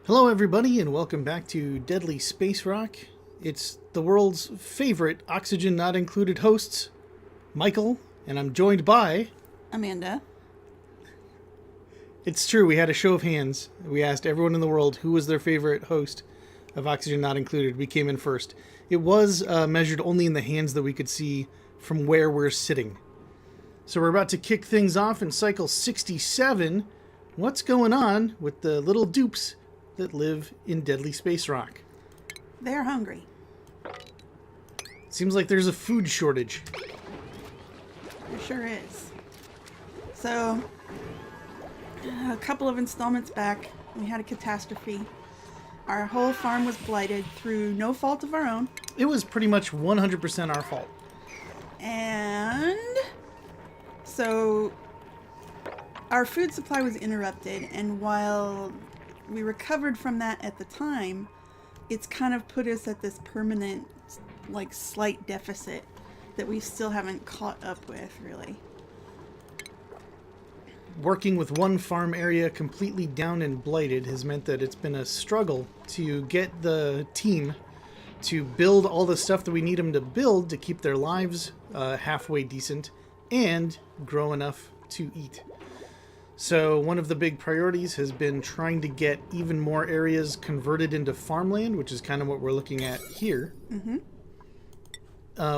Hello, everybody, and welcome back to Deadly Spacerock. It's the world's favorite oxygen not included hosts, Michael, and I'm joined by. Amanda. It's true, we had a show of hands. We asked everyone in the world who was their favorite host of Oxygen Not Included. We came in first. It was measured only in the hands that we could see from where we're sitting. So we're about to kick things off in cycle 67. What's going on with the little dupes that live in Deadly Spacerock? They're hungry. Seems like there's a food shortage. There sure is. So, a couple of installments back, we had a catastrophe. Our whole farm was blighted through no fault of our own. It was pretty much 100% our fault. And so our food supply was interrupted, and while we recovered from that at the time, it's kind of put us at this permanent, slight deficit that we still haven't caught up with, really. Working with one farm area completely down and blighted has meant that it's been a struggle to get the team to build all the stuff that we need them to build to keep their lives halfway decent and grow enough to eat. So one of the big priorities has been trying to get even more areas converted into farmland, which is kind of what we're looking at here. Mm-hmm.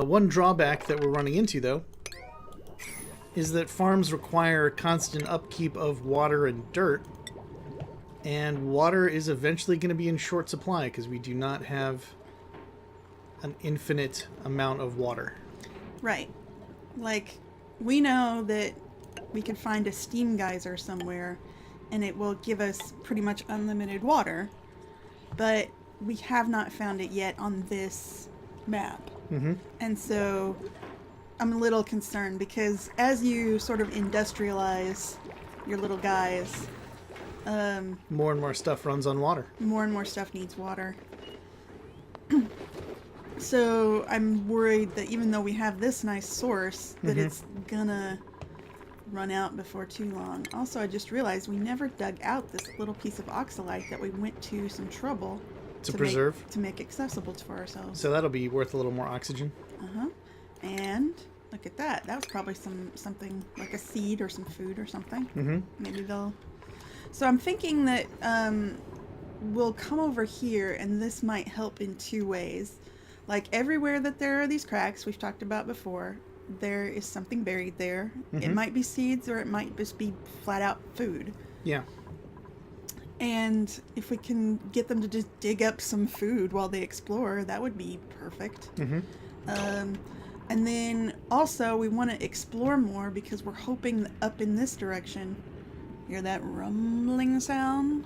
One drawback that we're running into, though, is that farms require constant upkeep of water and dirt, and water is eventually going to be in short supply because we do not have an infinite amount of water. Right. We know that we can find a steam geyser somewhere and it will give us pretty much unlimited water, but we have not found it yet on this map. Mm-hmm. And so I'm a little concerned because as you sort of industrialize your little guys, more and more stuff runs on water. more and more stuff needs water. So I'm worried that even though we have this nice source, that it's gonna run out before too long. Also, I just realized we never dug out this little piece of oxalite that we went to some trouble To preserve. to make accessible for ourselves. So that'll be worth a little more oxygen. Uh-huh. And look at that. That was probably something like a seed or some food or something. Mm-hmm. Maybe they'll... So I'm thinking that we'll come over here, and this might help in two ways. Like everywhere that there are these cracks we've talked about before, there is something buried there. It might be seeds or it might just be flat out food. Yeah. And if we can get them to just dig up some food while they explore, that would be perfect. Mm-hmm. And then also we want to explore more because we're hoping that up in this direction, hear that rumbling sound?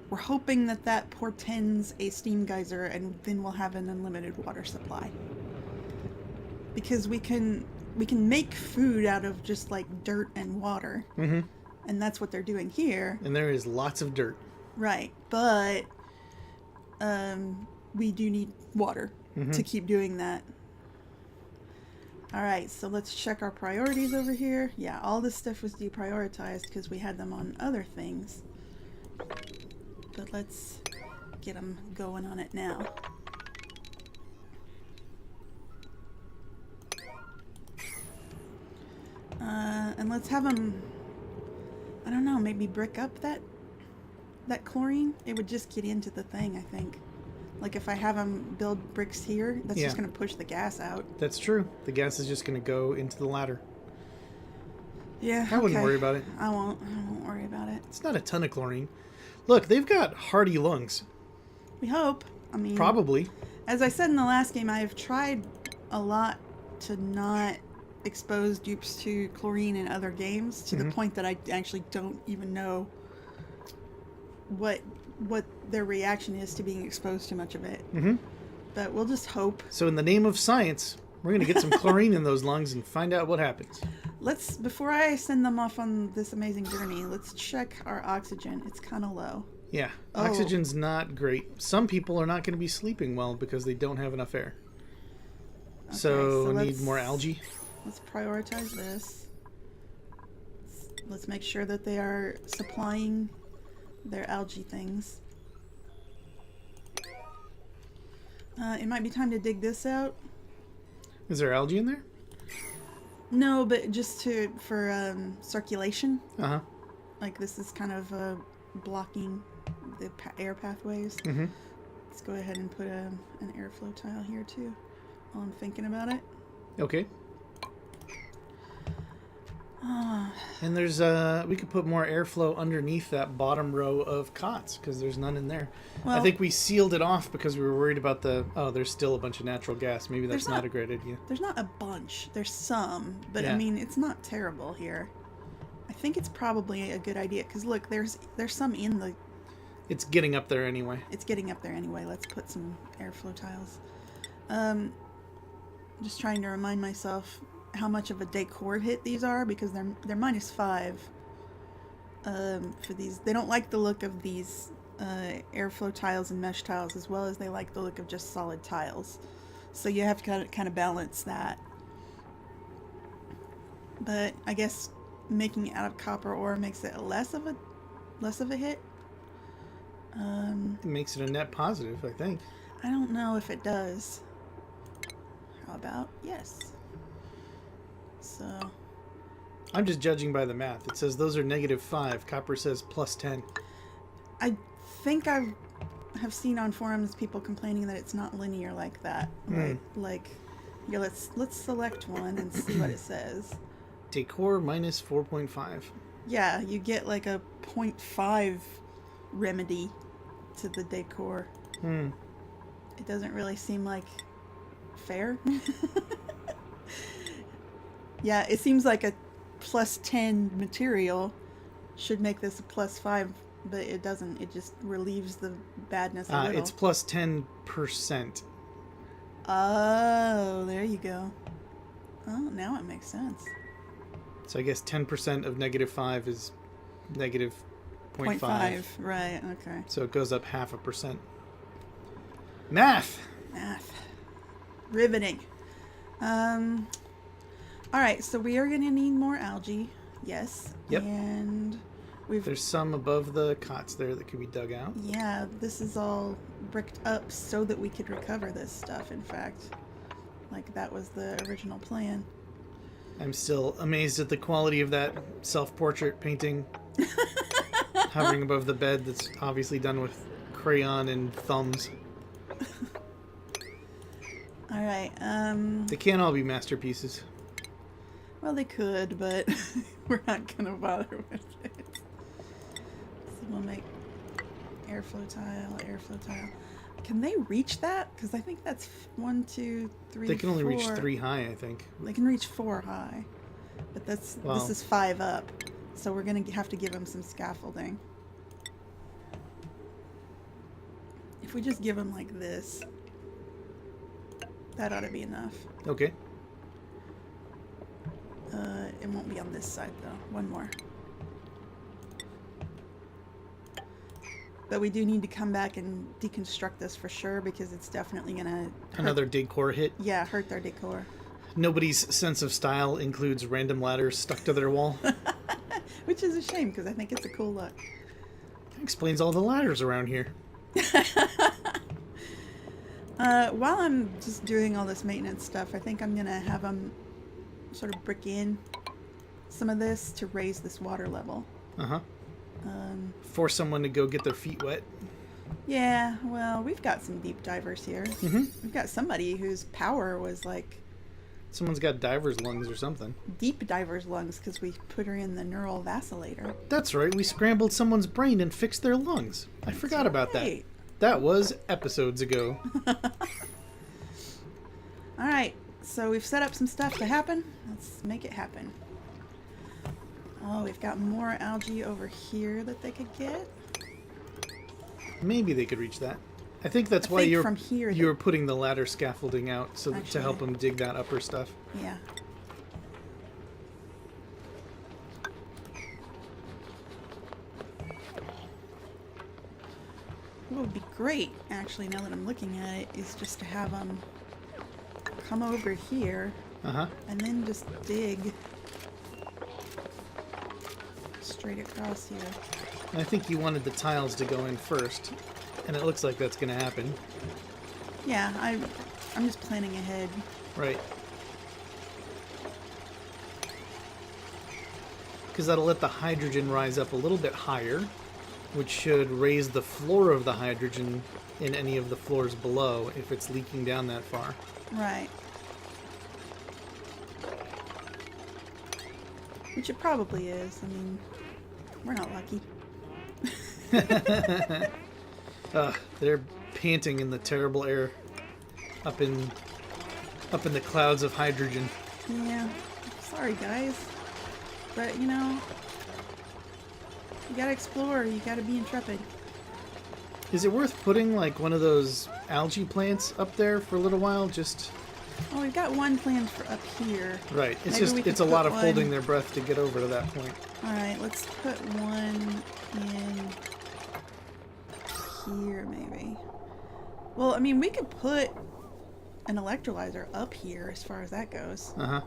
We're hoping that that portends a steam geyser, and then we'll have an unlimited water supply. Because we can make food out of just dirt and water. Mm-hmm. And that's what they're doing here. And there is lots of dirt. Right. But we do need water to keep doing that. All right, so let's check our priorities over here. Yeah, all this stuff was deprioritized because we had them on other things. But let's get them going on it now. And let's have them, I don't know, maybe brick up that chlorine. It would just get into the thing, I think. Like if I have them build bricks here, that's just going to push the gas out. That's true. The gas is just going to go into the ladder. Yeah, I wouldn't worry about it. I won't worry about it. It's not a ton of chlorine. Look, they've got hardy lungs. We hope. I mean, Probably. As I said in the last game, I have tried a lot to not expose dupes to chlorine in other games to the point that I actually don't even know what their reaction is to being exposed to much of it. Mm-hmm. But we'll just hope. So in the name of science, we're going to get some chlorine in those lungs and find out what happens. Before I send them off on this amazing journey, let's check our oxygen. It's kind of low. Yeah, oxygen's not great. Some people are not going to be sleeping well because they don't have enough air. Okay, so need more algae. Let's prioritize this. Let's make sure that they are supplying their algae things. It might be time to dig this out. Is there algae in there? No, but just for circulation. Uh-huh. Like this is kind of blocking the air pathways. Mm-hmm. Let's go ahead and put an airflow tile here too while I'm thinking about it. Okay. And there's we could put more airflow underneath that bottom row of cots because there's none in there. Well, I think we sealed it off because we were worried about there's still a bunch of natural gas. Maybe that's not a great idea. There's not a bunch. There's some, but Yeah. I mean, it's not terrible here. I think it's probably a good idea because look, there's some in the... It's getting up there anyway. It's getting up there anyway. Let's put some airflow tiles. Just trying to remind myself how much of a decor hit these are because they're -5 for these. They don't like the look of these airflow tiles and mesh tiles as well as they like the look of just solid tiles. So you have to kind of balance that. But I guess making it out of copper ore makes it less of a hit. It makes it a net positive, I think. I don't know if it does. How about yes? So I'm just judging by the math. It says those are -5. Copper says +10. I think I have seen on forums people complaining that it's not linear like that. Like yeah, let's select one and see what it says. Decor -4.5. Yeah, you get like a 0.5 remedy to the decor. It doesn't really seem like fair. Yeah, it seems like a +10 material should make this a +5, but it doesn't. It just relieves the badness a little. It's +10%. Oh, there you go. Oh, now it makes sense. So I guess 10% of -5 is -0.5. 0.5, right, okay. So it goes up 0.5%. Math! Math. Riveting. Alright, so we are going to need more algae. Yes. Yep. And There's some above the cots there that could be dug out. yeah, this is all bricked up so that we could recover this stuff, in fact. Like, that was the original plan. I'm still amazed at the quality of that self-portrait painting hovering above the bed that's obviously done with crayon and thumbs. Alright, They can't all be masterpieces. well, they could, but we're not going to bother with it. So we'll make airflow tile. Can they reach that? Because I think that's 1, 2, 3, They can only reach 4. 3 high, I think. They can reach 4 high. But this is 5 up. So we're going to have to give them some scaffolding. If we just give them like this, that ought to be enough. Okay. It won't be on this side though. One more. But we do need to come back and deconstruct this for sure because it's definitely gonna Another decor hit. Yeah, hurt their decor. Nobody's sense of style includes random ladders stuck to their wall. Which is a shame because I think it's a cool look. Explains all the ladders around here. While I'm just doing all this maintenance stuff, I think I'm gonna have them sort of brick in some of this to raise this water level. Uh-huh. Force someone to go get their feet wet. Yeah, well, we've got some deep divers here. Mm-hmm. We've got somebody whose power was like Someone's got diver's lungs or something. deep diver's lungs because we put her in the neural vacillator. That's right, we scrambled someone's brain and fixed their lungs. I forgot about that. Right. That was episodes ago. Alright, so we've set up some stuff to happen. Let's make it happen. Oh, we've got more algae over here that they could get. Maybe they could reach that. I think that's I why think from here you're putting the ladder scaffolding out so that, to help Actually. them dig that upper stuff. Yeah. What would be great, actually, now that I'm looking at it, is just to have them come over here Uh-huh. and then just dig straight across here. I think you wanted the tiles to go in first, and it looks like that's going to happen. Yeah, I'm just planning ahead. Right. Because that'll let the hydrogen rise up a little bit higher, which should raise the floor of the hydrogen in any of the floors below if it's leaking down that far. Right. Which it probably is. I mean, we're not lucky. They're panting in the terrible air up in the clouds of hydrogen. Yeah. Sorry, guys. But, you know, you gotta explore. You gotta be intrepid. Is it worth putting like one of those algae plants up there for a little while? Just Oh, we've got one planned for up here. right. It's Maybe just we could it's a lot put of one- holding their breath to get over to that point. Alright, let's put one in here, maybe. Well, I mean, we could put an electrolyzer up here as far as that goes. Uh-huh.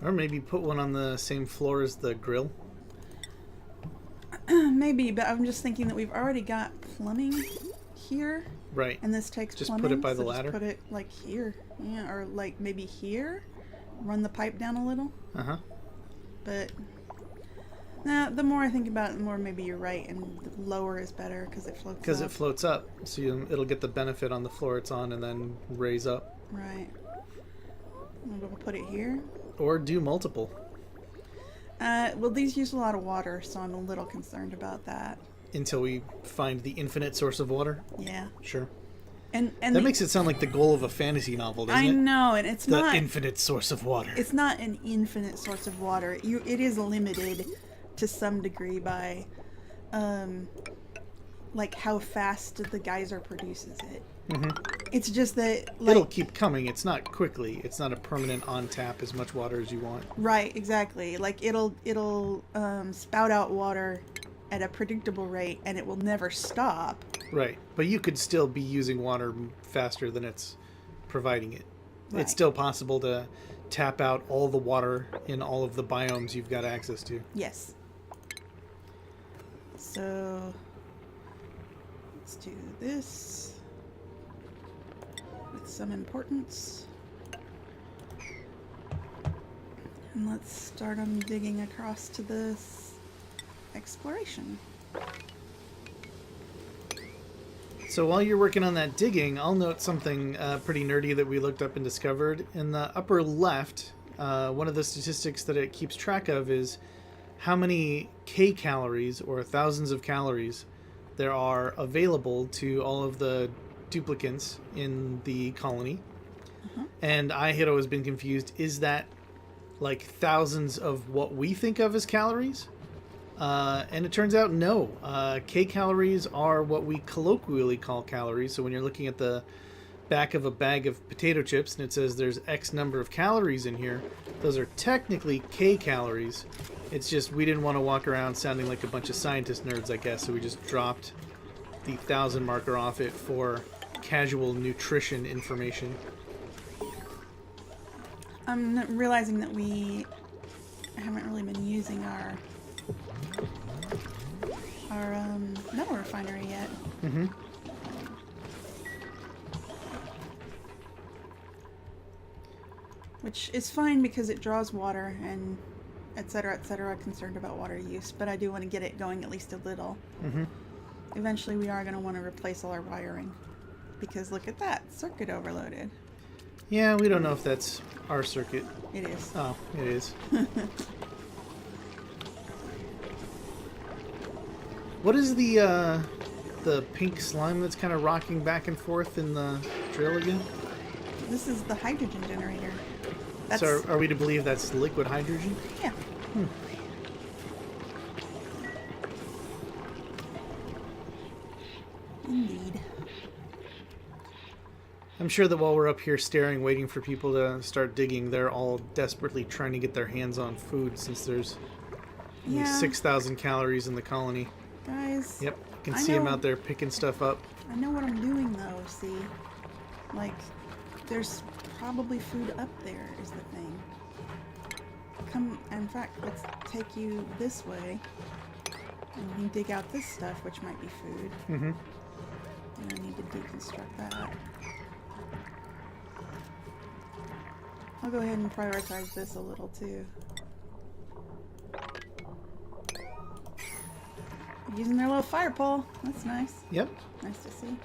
Or maybe put one on the same floor as the grill. Maybe, but I'm just thinking that we've already got plumbing here, Right. and this takes Just plumbing. put it by the so ladder? Just put it like here, yeah, or like maybe here. Run the pipe down a little, Uh-huh. but nah. The more I think about it, the more maybe you're right, and the lower is better because it floats. Because it up. floats up, so it'll get the benefit on the floor it's on and then raise up. Right. Maybe we'll put it here. Or do multiple. Well, these use a lot of water, so I'm a little concerned about that. Until we find the infinite source of water. Yeah. Sure. And That makes it sound like the goal of a fantasy novel, doesn't I it? know, and it's The not. infinite source of water. It's not an infinite source of water. It is limited to some degree by, like how fast the geyser produces it. It's just that, like, It'll keep coming. It's not quickly. It's not a permanent on tap as much water as you want. right, exactly. Like it'll spout out water at a predictable rate, and it will never stop. Right. But you could still be using water faster than it's providing it. Right. It's still possible to tap out all the water in all of the biomes you've got access to. Yes. So let's do this with some importance. And let's start on digging across to this exploration. So while you're working on that digging, I'll note something pretty nerdy that we looked up and discovered. In the upper left, one of the statistics that it keeps track of is how many kcalories, or thousands of calories, there are available to all of the duplicants in the colony. And I had always been confused, is that like thousands of what we think of as calories? And it turns out no. Kcalories are what we colloquially call calories. So when you're looking at the back of a bag of potato chips and it says there's X number of calories in here, those are technically kcalories. It's just we didn't want to walk around sounding like a bunch of scientist nerds, I guess, so we just dropped the 1,000 marker off it for casual nutrition information. I'm realizing that we haven't really been using our metal refinery yet. Mm-hmm. Which is fine because it draws water and etc., etc. Concerned about water use, but I do want to get it going at least a little. Mm-hmm. Eventually we are going to want to replace all our wiring because look at that, circuit overloaded. Yeah, we don't know if that's our circuit. It is. Oh, it is. What is the pink slime that's kind of rocking back and forth in the drill again? This is the hydrogen generator. So are we to believe that's liquid hydrogen? Yeah. Indeed. I'm sure that while we're up here staring, waiting for people to start digging, they're all desperately trying to get their hands on food since there's only 6,000 calories in the colony. Guys. Yep, I can see them out there picking stuff up. I know what I'm doing though, see? Like, there's probably food up there is the thing. Come, in fact, let's take you this way. And we can dig out this stuff, which might be food. Mm-hmm. And I need to deconstruct that. I'll go ahead and prioritize this a little too. Using their little fire pole. That's nice. Yep. Nice to see.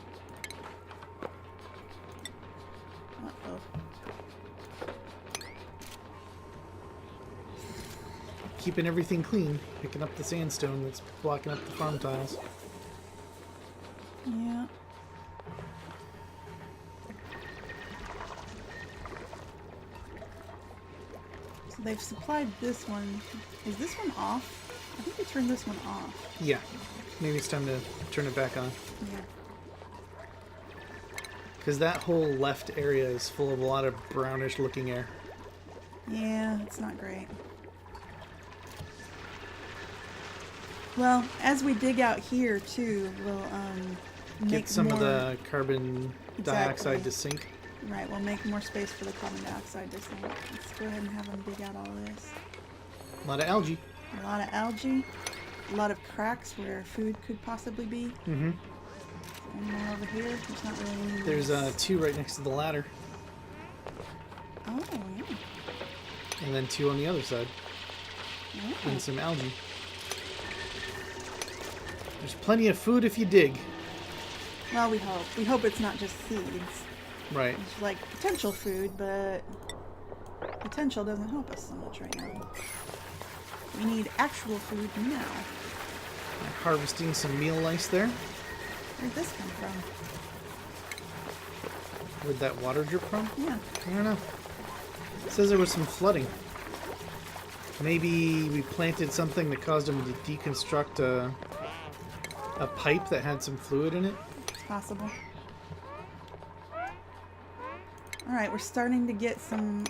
Uh-oh. Keeping everything clean. Picking up the sandstone that's blocking up the farm tiles. Yeah. So they've supplied this one. Is this one off? I think we turned this one off. Yeah. Maybe it's time to turn it back on. Yeah. Because that whole left area is full of a lot of brownish looking air. Yeah, it's not great. Well, as we dig out here too, we'll make Get some of more- the carbon dioxide to Exactly. sink. Right, we'll make more space for the carbon dioxide to sink. Let's go ahead and have them dig out all this. A lot of algae. A lot of algae, a lot of cracks where food could possibly be. Mm-hmm. One more over here. There's not really any. There's two right next to the ladder. Oh, yeah. And then two on the other side. Oh. And some algae. There's plenty of food if you dig. Well, we hope. We hope it's not just seeds. Right. It's like potential food, but potential doesn't help us so much right now. We need actual food now. Harvesting some meal lice there. Where'd this come from? Where'd that water drip from? Yeah. I don't know. It says there was some flooding. Maybe we planted something that caused them to deconstruct a pipe that had some fluid in it. It's possible. Alright, we're starting to get some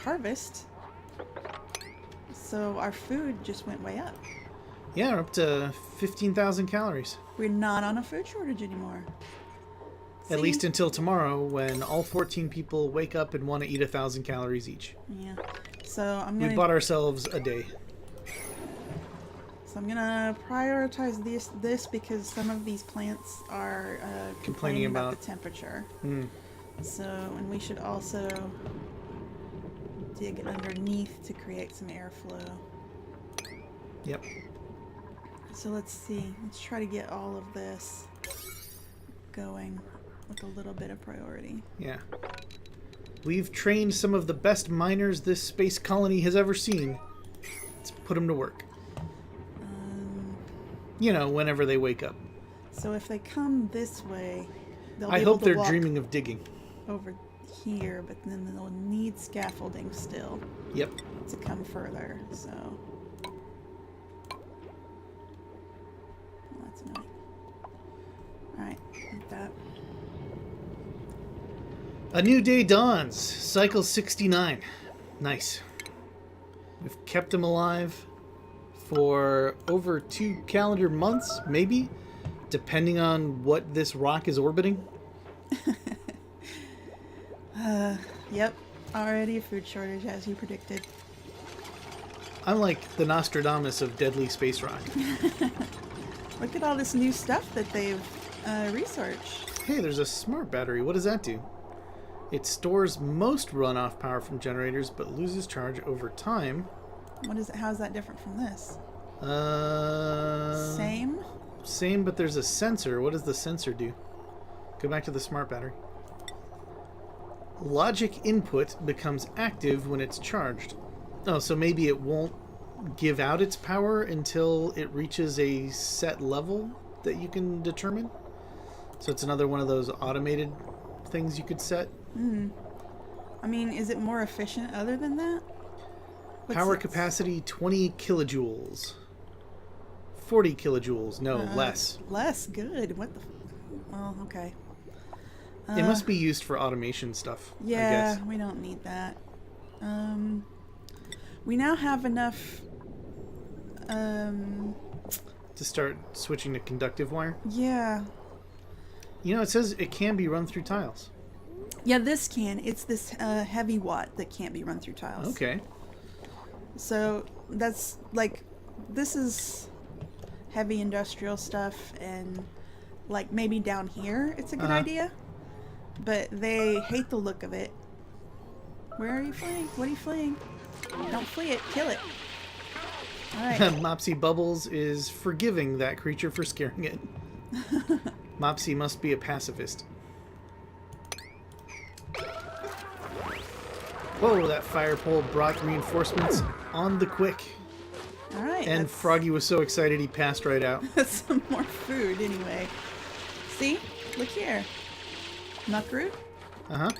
harvest. So our food just went way up. Yeah, we're up to 15,000 calories. We're not on a food shortage anymore. At See? least until tomorrow, when all 14 people wake up and want to eat 1,000 calories each. Yeah. So I'm We gonna bought ourselves a day. So I'm gonna prioritize this because some of these plants are complaining about the temperature. Mm. So, and we should also dig underneath to create some airflow. Yep. So let's see. Let's try to get all of this going with a little bit of priority. Yeah. We've trained some of the best miners this space colony has ever seen. Let's put them to work. You know, whenever they wake up. So if they come this way, they'll be I able hope to they're walk dreaming of digging. over here, but then they'll need scaffolding still Yep. to come further. So well, that's annoying. All right, like that. A new day dawns. Cycle 69. Nice. We've kept him alive for over 2 calendar months, maybe, depending on what this rock is orbiting. Yep, already a food shortage as you predicted. I'm like the Nostradamus of Deadly Spacerock. Look at all this new stuff that they've researched. Hey, there's a smart battery. What does that do? It stores most runoff power from generators, but loses charge over time. What is it? How is that different from this? Same, but there's a sensor. What does the sensor do? Go back to the smart battery. Logic input becomes active when it's charged. Oh, so maybe it won't give out its power until it reaches a set level that you can determine? So it's another one of those automated things you could set? I mean, is it more efficient other than that? Power capacity 20 kilojoules. 40 kilojoules. No, less. Less? Good. What the... Well, okay. It must be used for automation stuff, I Yeah, guess. we don't need that. We now have enough... To start switching to conductive wire. Yeah. You know, it says it can be run through tiles. Yeah, this can. It's this heavy watt that can't be run through tiles. Okay. So that's like, this is heavy industrial stuff, and like maybe down here it's a good idea. But they hate the look of it. Where are you fleeing? What are you fleeing? Don't flee it. Kill it. All right. Mopsy Bubbles is forgiving that creature for scaring it. Mopsy must be a pacifist. Whoa, that fire pole brought reinforcements on the quick. All right. And Froggy was so excited he passed right out. That's some more food anyway. See? Look here. Muckroot. Uh-huh.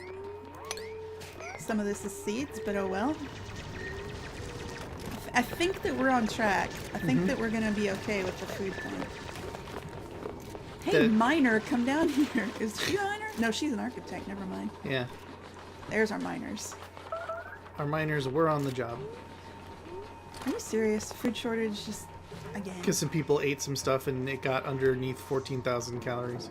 Some of this is seeds, but oh well. I think that we're on track. I think that we're going to be okay with the food thing. Hey, Miner, come down here. Is she a miner? No, she's an architect. Never mind. Yeah. There's our miners. Our miners were on the job. Are you serious? Food shortage just again. Because some people ate some stuff and it got underneath 14,000 calories.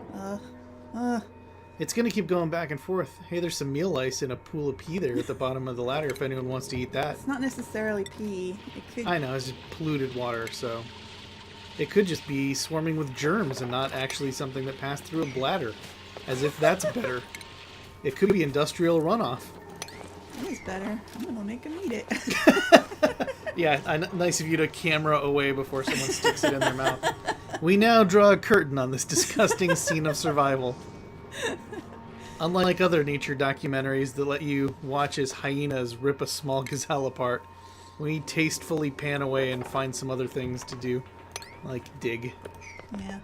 It's going to keep going back and forth. Hey, there's some meal ice in a pool of pea there at the bottom of the ladder if anyone wants to eat that. It's not necessarily pee. It could... I know, it's just polluted water, so... It could just be swarming with germs and not actually something that passed through a bladder. As if that's better. It could be industrial runoff. That is better. I'm going to make them eat it. Yeah, nice of you to camera away before someone sticks it in their mouth. We now draw a curtain on this disgusting scene of survival. Unlike other nature documentaries that let you watch as hyenas rip a small gazelle apart, we tastefully pan away and find some other things to do, like dig. Yeah.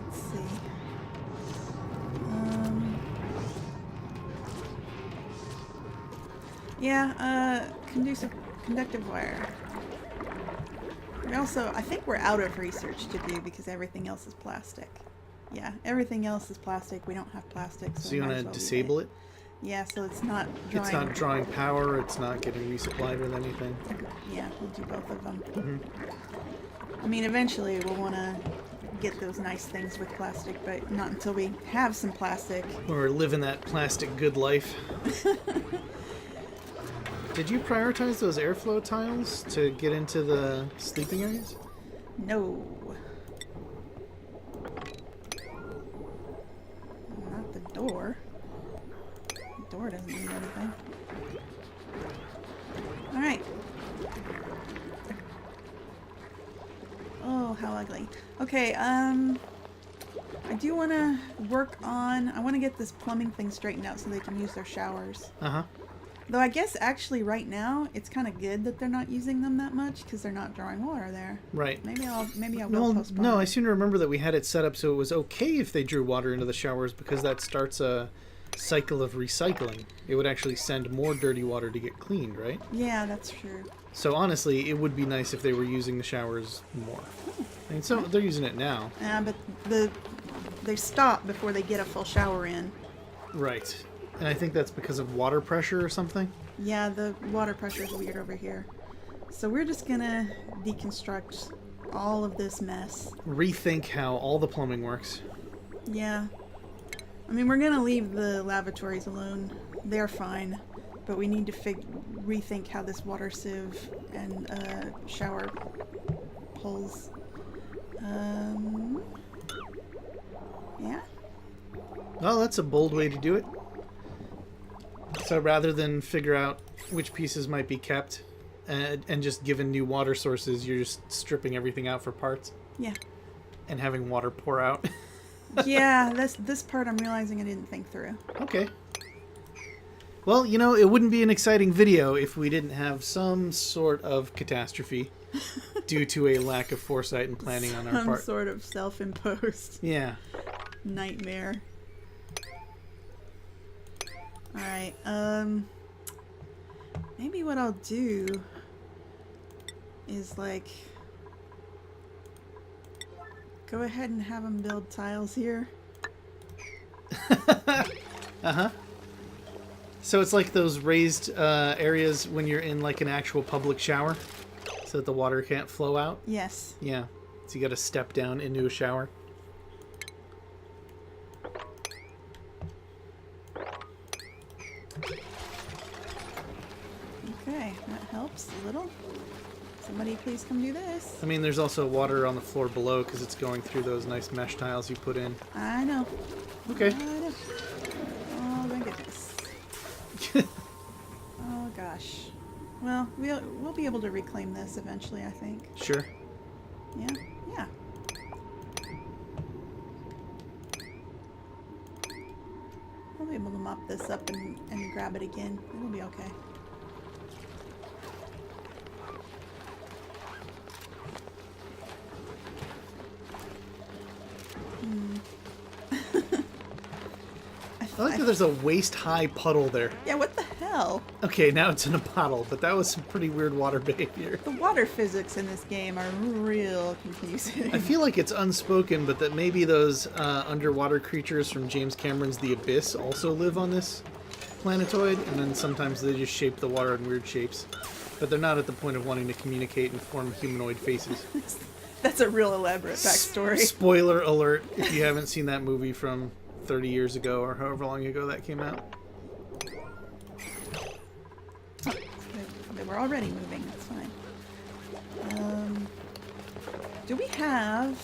Let's see. Yeah, conductive wire. We also, I think we're out of research to do because everything else is plastic. Yeah, everything else is plastic. We don't have plastic. So you want to disable it? Yeah, so it's not drawing... It's not drawing power, it's not getting resupplied with anything. Yeah, we'll do both of them. I mean, eventually we'll want to get those nice things with plastic, but not until we have some plastic. Or living that plastic good life. Did you prioritize those airflow tiles to get into the sleeping areas? No. Not the door. The door doesn't need anything. Alright. Oh, how ugly. Okay, I do want to work on... I want to get this plumbing thing straightened out so they can use their showers. Uh-huh. Though I guess actually right now it's kind of good that they're not using them that much because they're not drawing water there. Right. Maybe I will postpone. No, it. I seem to remember that we had it set up so it was okay if they drew water into the showers because that starts a cycle of recycling. It would actually send more dirty water to get cleaned, right? Yeah, that's true. So honestly, it would be nice if they were using the showers more. I mean, so they're using it now. But they stop before they get a full shower in. Right. And I think that's because of water pressure or something? Yeah, the water pressure is weird over here. So we're just gonna deconstruct all of this mess. Rethink how all the plumbing works. Yeah. I mean, we're gonna leave the lavatories alone. They're fine. But we need to rethink how this water sieve and shower holes. Yeah? Well, that's a bold way to do it. So rather than figure out which pieces might be kept and just given new water sources, you're just stripping everything out for parts? Yeah. And having water pour out? Yeah, this part I'm realizing I didn't think through. Okay. Well, you know, it wouldn't be an exciting video if we didn't have some sort of catastrophe due to a lack of foresight and planning on our part. Some sort of self-imposed nightmare. Alright, maybe what I'll do is, like, go ahead and have them build tiles here. Uh-huh. So it's like those raised areas when you're in, like, an actual public shower, so that the water can't flow out? Yes. Yeah. So you gotta step down into a shower. Okay, that helps a little. Somebody please come do this. I mean, there's also water on the floor below because it's going through those nice mesh tiles you put in. I know. Okay. I know. Oh my goodness. Oh gosh. Well, we'll be able to reclaim this eventually, I think. Sure. Yeah? Yeah. We'll be able to mop this up and grab it again. It'll be okay. I like that there's a waist-high puddle there. Yeah, what the hell? Okay, now it's in a bottle, but that was some pretty weird water behavior. The water physics in this game are real confusing. I feel like it's unspoken, but that maybe those underwater creatures from James Cameron's The Abyss also live on this planetoid, and then sometimes they just shape the water in weird shapes. But they're not at the point of wanting to communicate and form humanoid faces. That's a real elaborate backstory. Spoiler alert if you haven't seen that movie from 30 years ago or however long ago that came out. They were already moving, that's fine. Do we have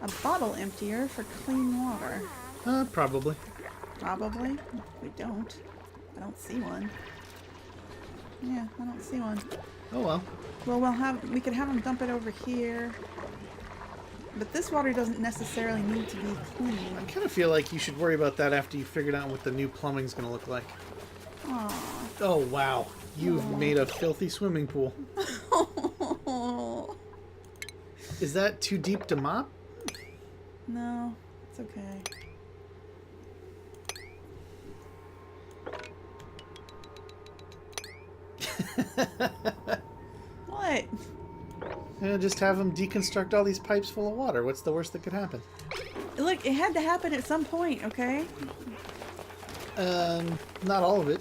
a bottle emptier for clean water? Probably. Probably. We don't. I don't see one. Yeah, I don't see one. Oh well. Well, we could have them dump it over here. But this water doesn't necessarily need to be clean. I kind of feel like you should worry about that after you figured out what the new plumbing's going to look like. Aww. Oh, wow. You've made a filthy swimming pool. Is that too deep to mop? No, it's okay. What? Just have them deconstruct all these pipes full of water. What's the worst that could happen? Look, it had to happen at some point, okay? Not all of it.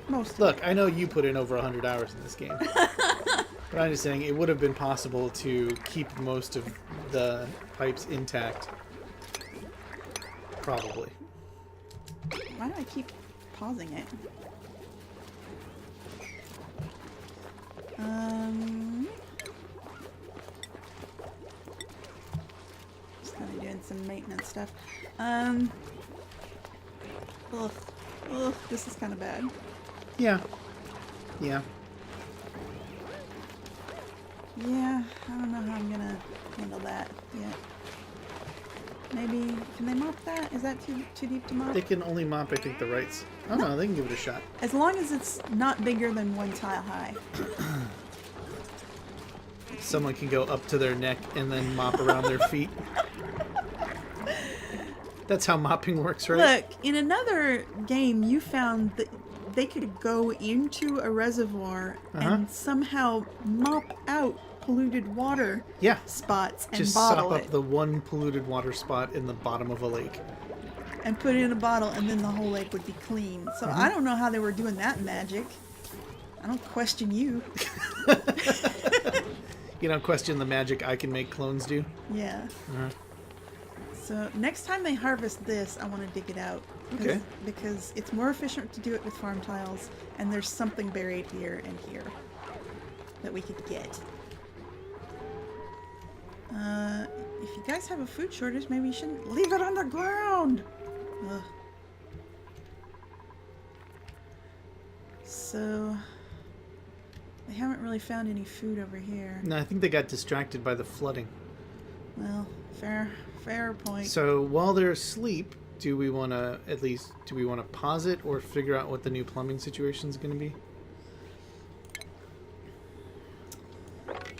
Most. Look, I know you put in over 100 hours in this game. But I'm just saying it would have been possible to keep most of the pipes intact. Probably. Why do I keep pausing it? Just kind of doing some maintenance stuff. Ugh. Ugh, this is kind of bad. Yeah. Yeah. Yeah, I don't know how I'm gonna handle that yet. Maybe, can they mop that? Is that too deep to mop? They can only mop, I think, the rights. Oh no, they can give it a shot. As long as it's not bigger than one tile high. Someone can go up to their neck and then mop around their feet. That's how mopping works, right? Look, in another game, you found that they could go into a reservoir and somehow mop out polluted water spots and just bottle sop it. up the one polluted water spot in the bottom of a lake. And put it in a bottle, and then the whole lake would be clean. So I don't know how they were doing that magic. I don't question you. You don't question the magic I can make clones do? Yeah. So next time they harvest this, I want to dig it out. Okay. Because it's more efficient to do it with farm tiles, and there's something buried here and here that we could get. If you guys have a food shortage, maybe you shouldn't leave it on the ground. Ugh. So they haven't really found any food over here. No, I think they got distracted by the flooding. Well, fair point. So while they're asleep, do we want to pause it or figure out what the new plumbing situation is going to be?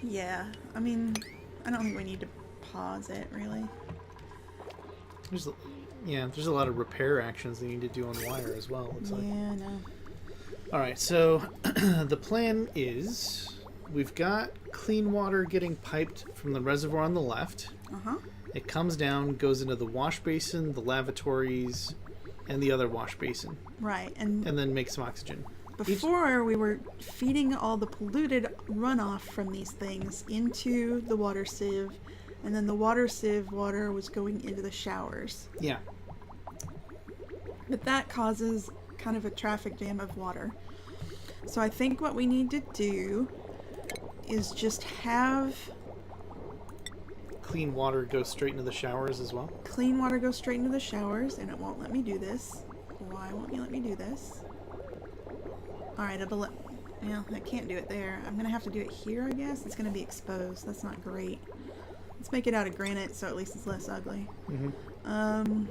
Yeah, I mean, I don't think we need to pause it, really. There's a lot of repair actions they need to do on the wire as well, it looks like. Yeah, no. Alright, so the plan is we've got clean water getting piped from the reservoir on the left. It comes down, goes into the wash basin, the lavatories, and the other wash basin. Right, and then make some oxygen. Before, we were feeding all the polluted runoff from these things into the water sieve, and then the water sieve water was going into the showers. Yeah. But that causes kind of a traffic jam of water. So I think what we need to do is just have Clean water go straight into the showers as well. clean water go straight into the showers, and it won't let me do this. Why won't you let me do this? Alright, it'll let... Well, I can't do it there. I'm going to have to do it here, I guess. It's going to be exposed. That's not great. Let's make it out of granite so at least it's less ugly. And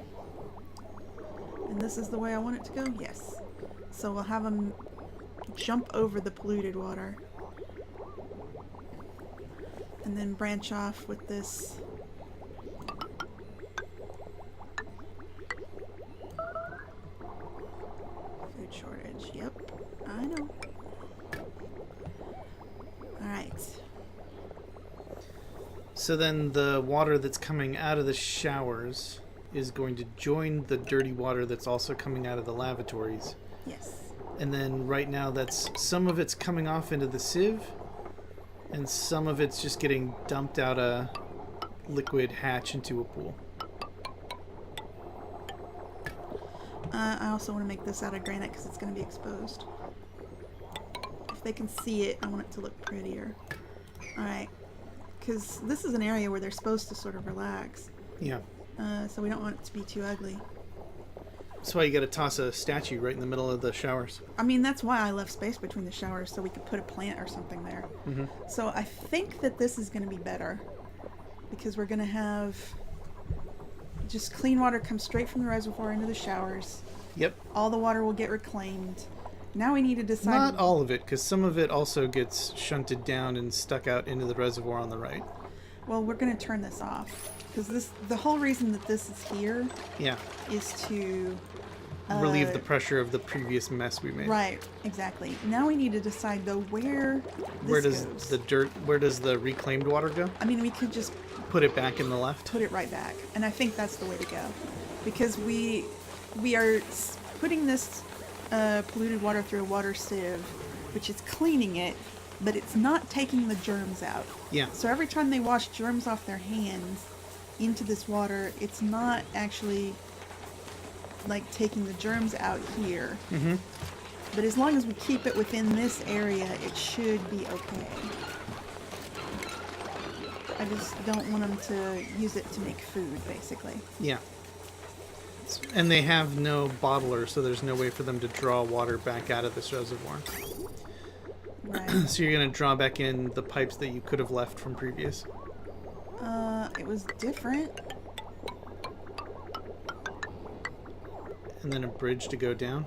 this is the way I want it to go? Yes. So we'll have them jump over the polluted water. And then branch off with this. Food shortage. Yep. I know. Alright. So then the water that's coming out of the showers is going to join the dirty water that's also coming out of the lavatories. Yes. And then right now that's some of it's coming off into the sieve and some of it's just getting dumped out a liquid hatch into a pool. I also want to make this out of granite because it's going to be exposed. If they can see it, I want it to look prettier. Alright. Because this is an area where they're supposed to sort of relax. Yeah. So we don't want it to be too ugly. That's why you got to toss a statue right in the middle of the showers. I mean, that's why I left space between the showers so we could put a plant or something there. So I think that this is going to be better because we're going to have just clean water come straight from the reservoir into the showers. Yep. All the water will get reclaimed. Now we need to decide... Not all of it, because some of it also gets shunted down and stuck out into the reservoir on the right. Well, we're going to turn this off because the whole reason that this is here is to... relieve the pressure of the previous mess we made. Right, exactly. Now we need to decide though where does goes. where does the reclaimed water go? I mean, we could just Put it back in the left. put it right back, and I think that's the way to go, because we are putting this polluted water through a water sieve, which is cleaning it, but it's not taking the germs out. Yeah. So every time they wash germs off their hands into this water, it's not actually like taking the germs out here. But as long as we keep it within this area, it should be okay. I just don't want them to use it to make food, basically. Yeah. And they have no bottler, so there's no way for them to draw water back out of this reservoir. Right. So you're going to draw back in the pipes that you could have left from previous. It was different. And then a bridge to go down?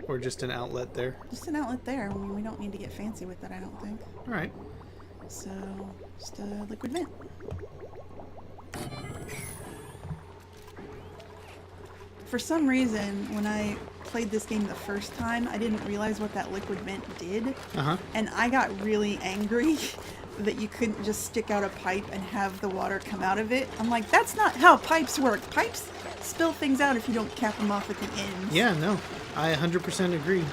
Or just an outlet there? Just an outlet there. I mean, we don't need to get fancy with it, I don't think. Alright. So, just a liquid vent. For some reason, when I played this game the first time, I didn't realize what that liquid vent did. And I got really angry that you couldn't just stick out a pipe and have the water come out of it. I'm like, that's not how pipes work. Pipes spill things out if you don't cap them off at the ends. Yeah, no. I 100% agree.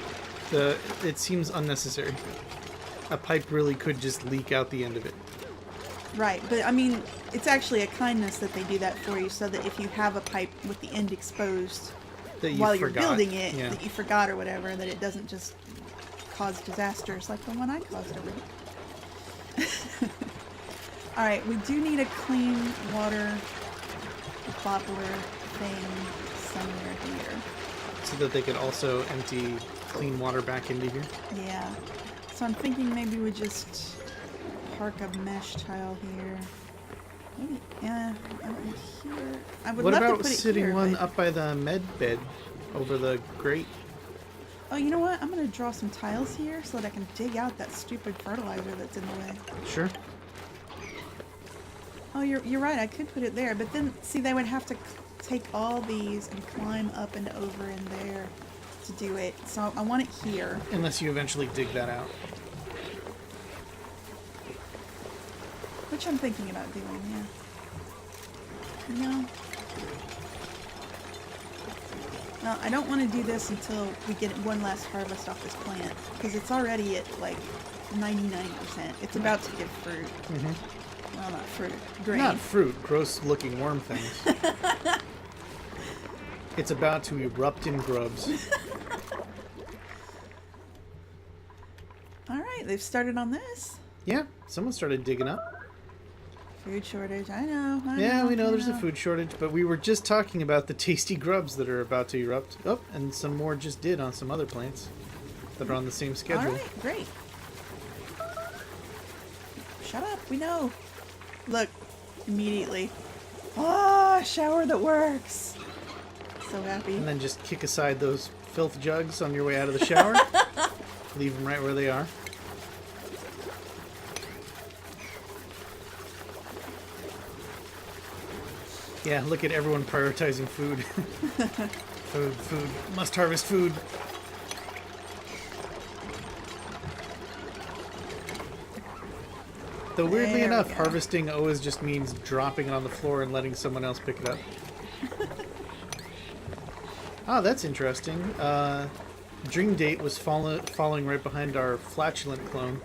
It seems unnecessary. A pipe really could just leak out the end of it. Right, but I mean, it's actually a kindness that they do that for you, so that if you have a pipe with the end exposed while you're building it, that you forgot or whatever, that it doesn't just cause disasters like the one I caused over here. Alright, we do need a clean water bottler thing somewhere here. So that they could also empty clean water back into here? Yeah. So I'm thinking maybe we just park a mesh tile here. Maybe, yeah, here. I would what love about to put it sitting here, one but... up by the med bed over the grate? Oh, you know what? I'm going to draw some tiles here so that I can dig out that stupid fertilizer that's in the way. Sure. Oh, you're right. I could put it there, but then, see, they would have to take all these and climb up and over in there to do it. So I want it here. Unless you eventually dig that out. Which I'm thinking about doing, yeah. No. Well, I don't want to do this until we get one last harvest off this plant, because it's already at, like, 99%. It's about to give fruit. Well, not fruit. Grain. Not fruit. Gross-looking worm things. It's about to erupt in grubs. All right, they've started on this. Yeah, someone started digging up. Food shortage. I know. Yeah, we know I there's a food shortage, but we were just talking about the tasty grubs that are about to erupt. Oh, and some more just did on some other plants that are on the same schedule. All right, great. Shut up. We know. Look, immediately. Ah, shower that works. So happy. And then just kick aside those filth jugs on your way out of the shower. Leave them right where they are. Yeah, look at everyone prioritizing food. Food. Must harvest food. Though weirdly There we enough, go. harvesting always just means dropping it on the floor and letting someone else pick it up. Oh, that's interesting. Dream Date was following right behind our flatulent clone.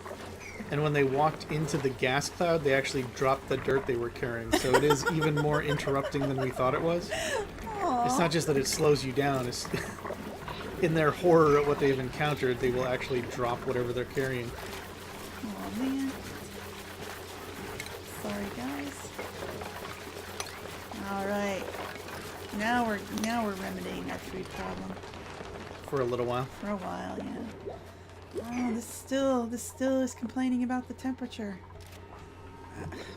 And when they walked into the gas cloud, they actually dropped the dirt they were carrying. So it is even more interrupting than we thought it was. Aw. It's not just that it slows you down. It's in their horror at what they've encountered, they will actually drop whatever they're carrying. Oh man. Sorry guys. Alright. Now we're remedying our food problem. For a little while. For a while, yeah. Oh, this still is complaining about the temperature.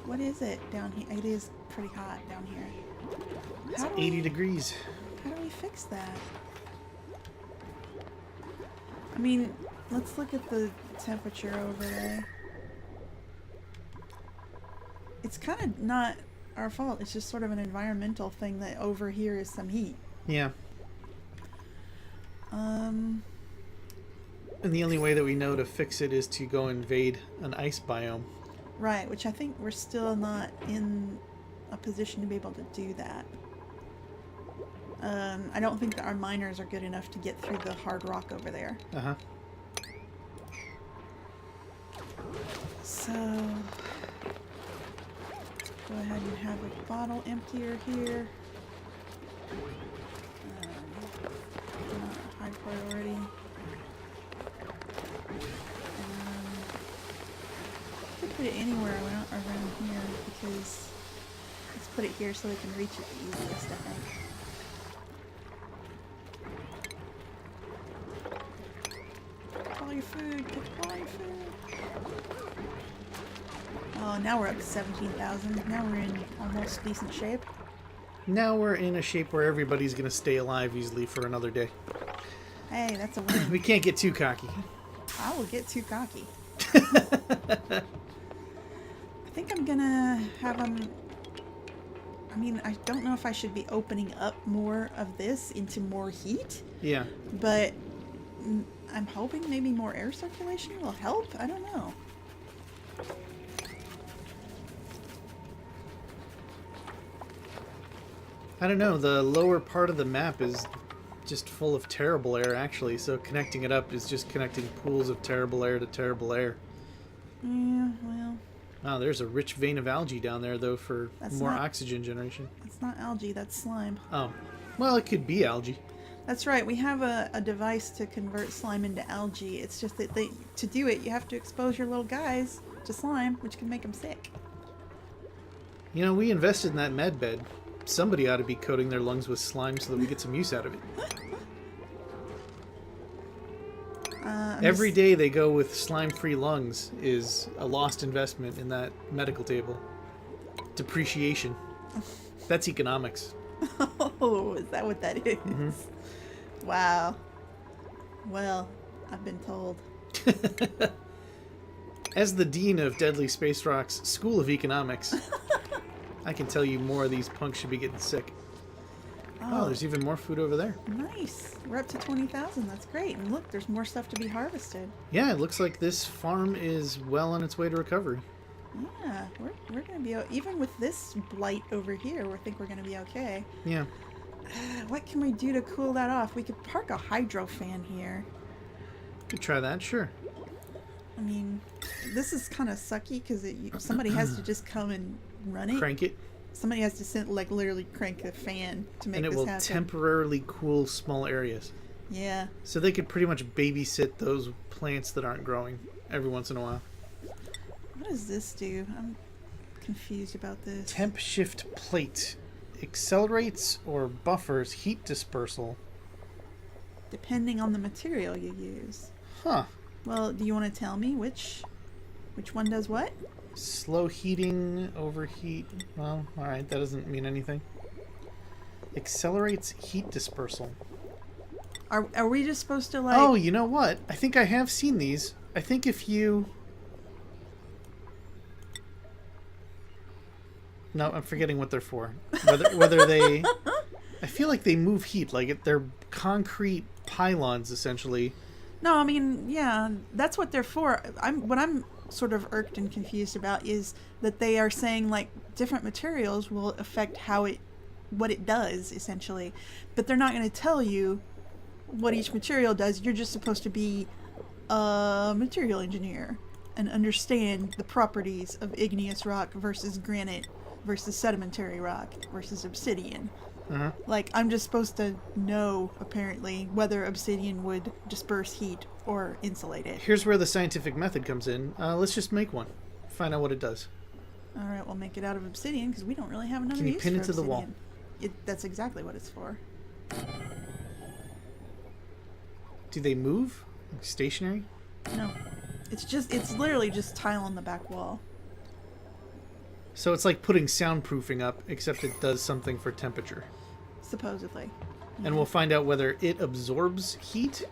What is it down here? It is pretty hot down here. It's 80 degrees. How do we fix that? I mean, let's look at the temperature over there. It's kind of not our fault. It's just sort of an environmental thing that over here is some heat. Yeah. And the only way that we know to fix it is to go invade an ice biome. Right, which I think we're still not in a position to be able to do that. I don't think that our miners are good enough to get through the hard rock over there. Uh-huh. So, go ahead and have a bottle emptier here. High priority. Could put it anywhere around here because let's put it here so they can reach it the easiest, I think. Get all your food. Get all your food. Oh, now we're up to 17,000. Now we're in almost decent shape. Now we're in a shape where everybody's going to stay alive easily for another day. Hey, that's a win. We can't get too cocky. I will get too cocky. I think I'm gonna have them. I mean, I don't know if I should be opening up more of this into more heat. Yeah. But I'm hoping maybe more air circulation will help. I don't know. I don't know. The lower part of the map is just full of terrible air, actually. So connecting it up is just connecting pools of terrible air to terrible air. Yeah, well. Wow, there's a rich vein of algae down there, though, for more oxygen generation. That's not algae, that's slime. Oh. Well, it could be algae. That's right. We have a device to convert slime into algae. It's just that to do it, you have to expose your little guys to slime, which can make them sick. You know, we invested in that med bed. Somebody ought to be coating their lungs with slime so that we get some use out of it. Every day they go with slime-free lungs is a lost investment in that medical table. Depreciation. That's economics. Oh, is that what that is? Mm-hmm. Wow. Well, I've been told. As the dean of Deadly Spacerock's School of Economics, I can tell you more of these punks should be getting sick. Oh, there's even more food over there. Nice. We're up to 20,000. That's great. And look, there's more stuff to be harvested. Yeah, it looks like this farm is well on its way to recovery. Yeah, we're going to be... Even with this blight over here, we think we're going to be okay. Yeah. What can we do to cool that off? We could park a hydro fan here. Could try that, sure. I mean, this is kind of sucky because somebody has to just come and run it. Crank it. Somebody has to literally crank a fan to make this happen. And it will temporarily cool small areas. Yeah. So they could pretty much babysit those plants that aren't growing every once in a while. What does this do? I'm confused about this. Temp shift plate accelerates or buffers heat dispersal. Depending on the material you use. Huh. Well, do you want to tell me which one does what? Slow heating, overheat. Well, alright, that doesn't mean anything. Accelerates heat dispersal. Are we just supposed to like... Oh, you know what? I think I have seen these. I think if you... No, I'm forgetting what they're for. Whether they... I feel like they move heat. Like they're concrete pylons, essentially. No, I mean, yeah, that's what they're for. What I'm sort of irked and confused about is that they are saying like different materials will affect what it does, essentially. But they're not going to tell you what each material does. You're just supposed to be a material engineer and understand the properties of igneous rock versus granite versus sedimentary rock versus obsidian. Uh-huh. Like, I'm just supposed to know, apparently, whether obsidian would disperse heat or insulate it. Here's where the scientific method comes in. Let's just make one. Find out what it does. All right, we'll make it out of obsidian because we don't really have another Can you use pin for it to the wall? obsidian. That's exactly what it's for. Do they move? Like stationary? No, it's literally just tile on the back wall. So it's like putting soundproofing up, except it does something for temperature. Supposedly. And we'll find out whether it absorbs heat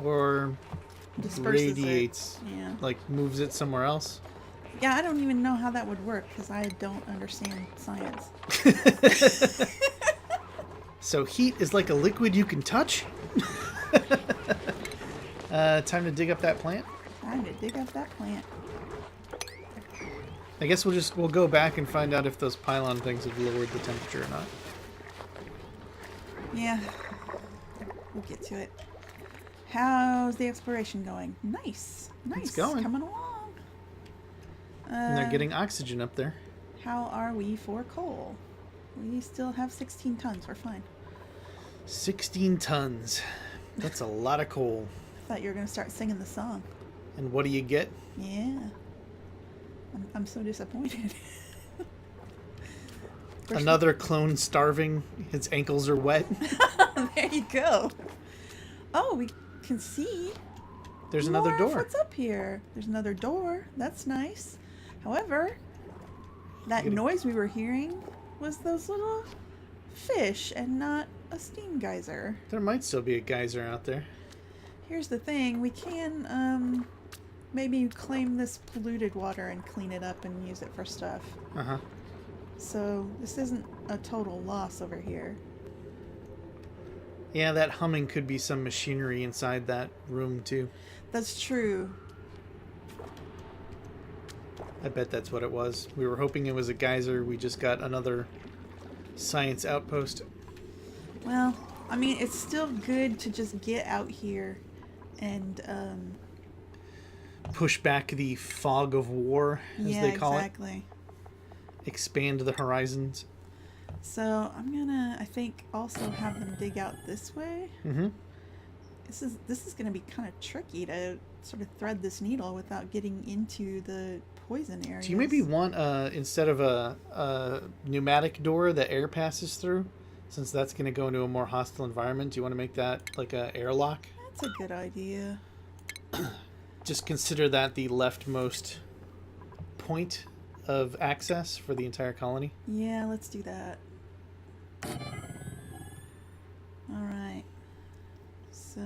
or Disperses radiates, it. Yeah. like moves it somewhere else. Yeah, I don't even know how that would work because I don't understand science. So heat is like a liquid you can touch? Time to dig up that plant? Time to dig up that plant. I guess we'll go back and find out if those pylon things have lowered the temperature or not. Yeah, we'll get to it. How's the exploration going? Nice. It's going. Coming along. And they're getting oxygen up there. How are we for coal? We still have 16 tons. We're fine. 16 tons. That's a lot of coal. I thought you were going to start singing the song. And what do you get? Yeah. I'm so disappointed. Another clone starving. His ankles are wet. There you go. Oh, we can see. There's more another of door. What's up here? There's another door. That's nice. However, that noise we were hearing was those little fish and not a steam geyser. There might still be a geyser out there. Here's the thing. We can maybe claim this polluted water and clean it up and use it for stuff. Uh-huh. So this isn't a total loss over here. Yeah, that humming could be some machinery inside that room, too. That's true. I bet that's what it was. We were hoping it was a geyser. We just got another science outpost. Well, I mean, it's still good to just get out here and push back the fog of war, as they call exactly. it. Expand the horizons. So I'm gonna, I think, also have them dig out this way. Mm-hmm. This is gonna be kind of tricky to sort of thread this needle without getting into the poison areas. Do you maybe want, instead of a pneumatic door that air passes through, since that's going to go into a more hostile environment, do you want to make that like a airlock? That's a good idea. Just consider that the leftmost point of access for the entire colony. Yeah, let's do that. Alright. So...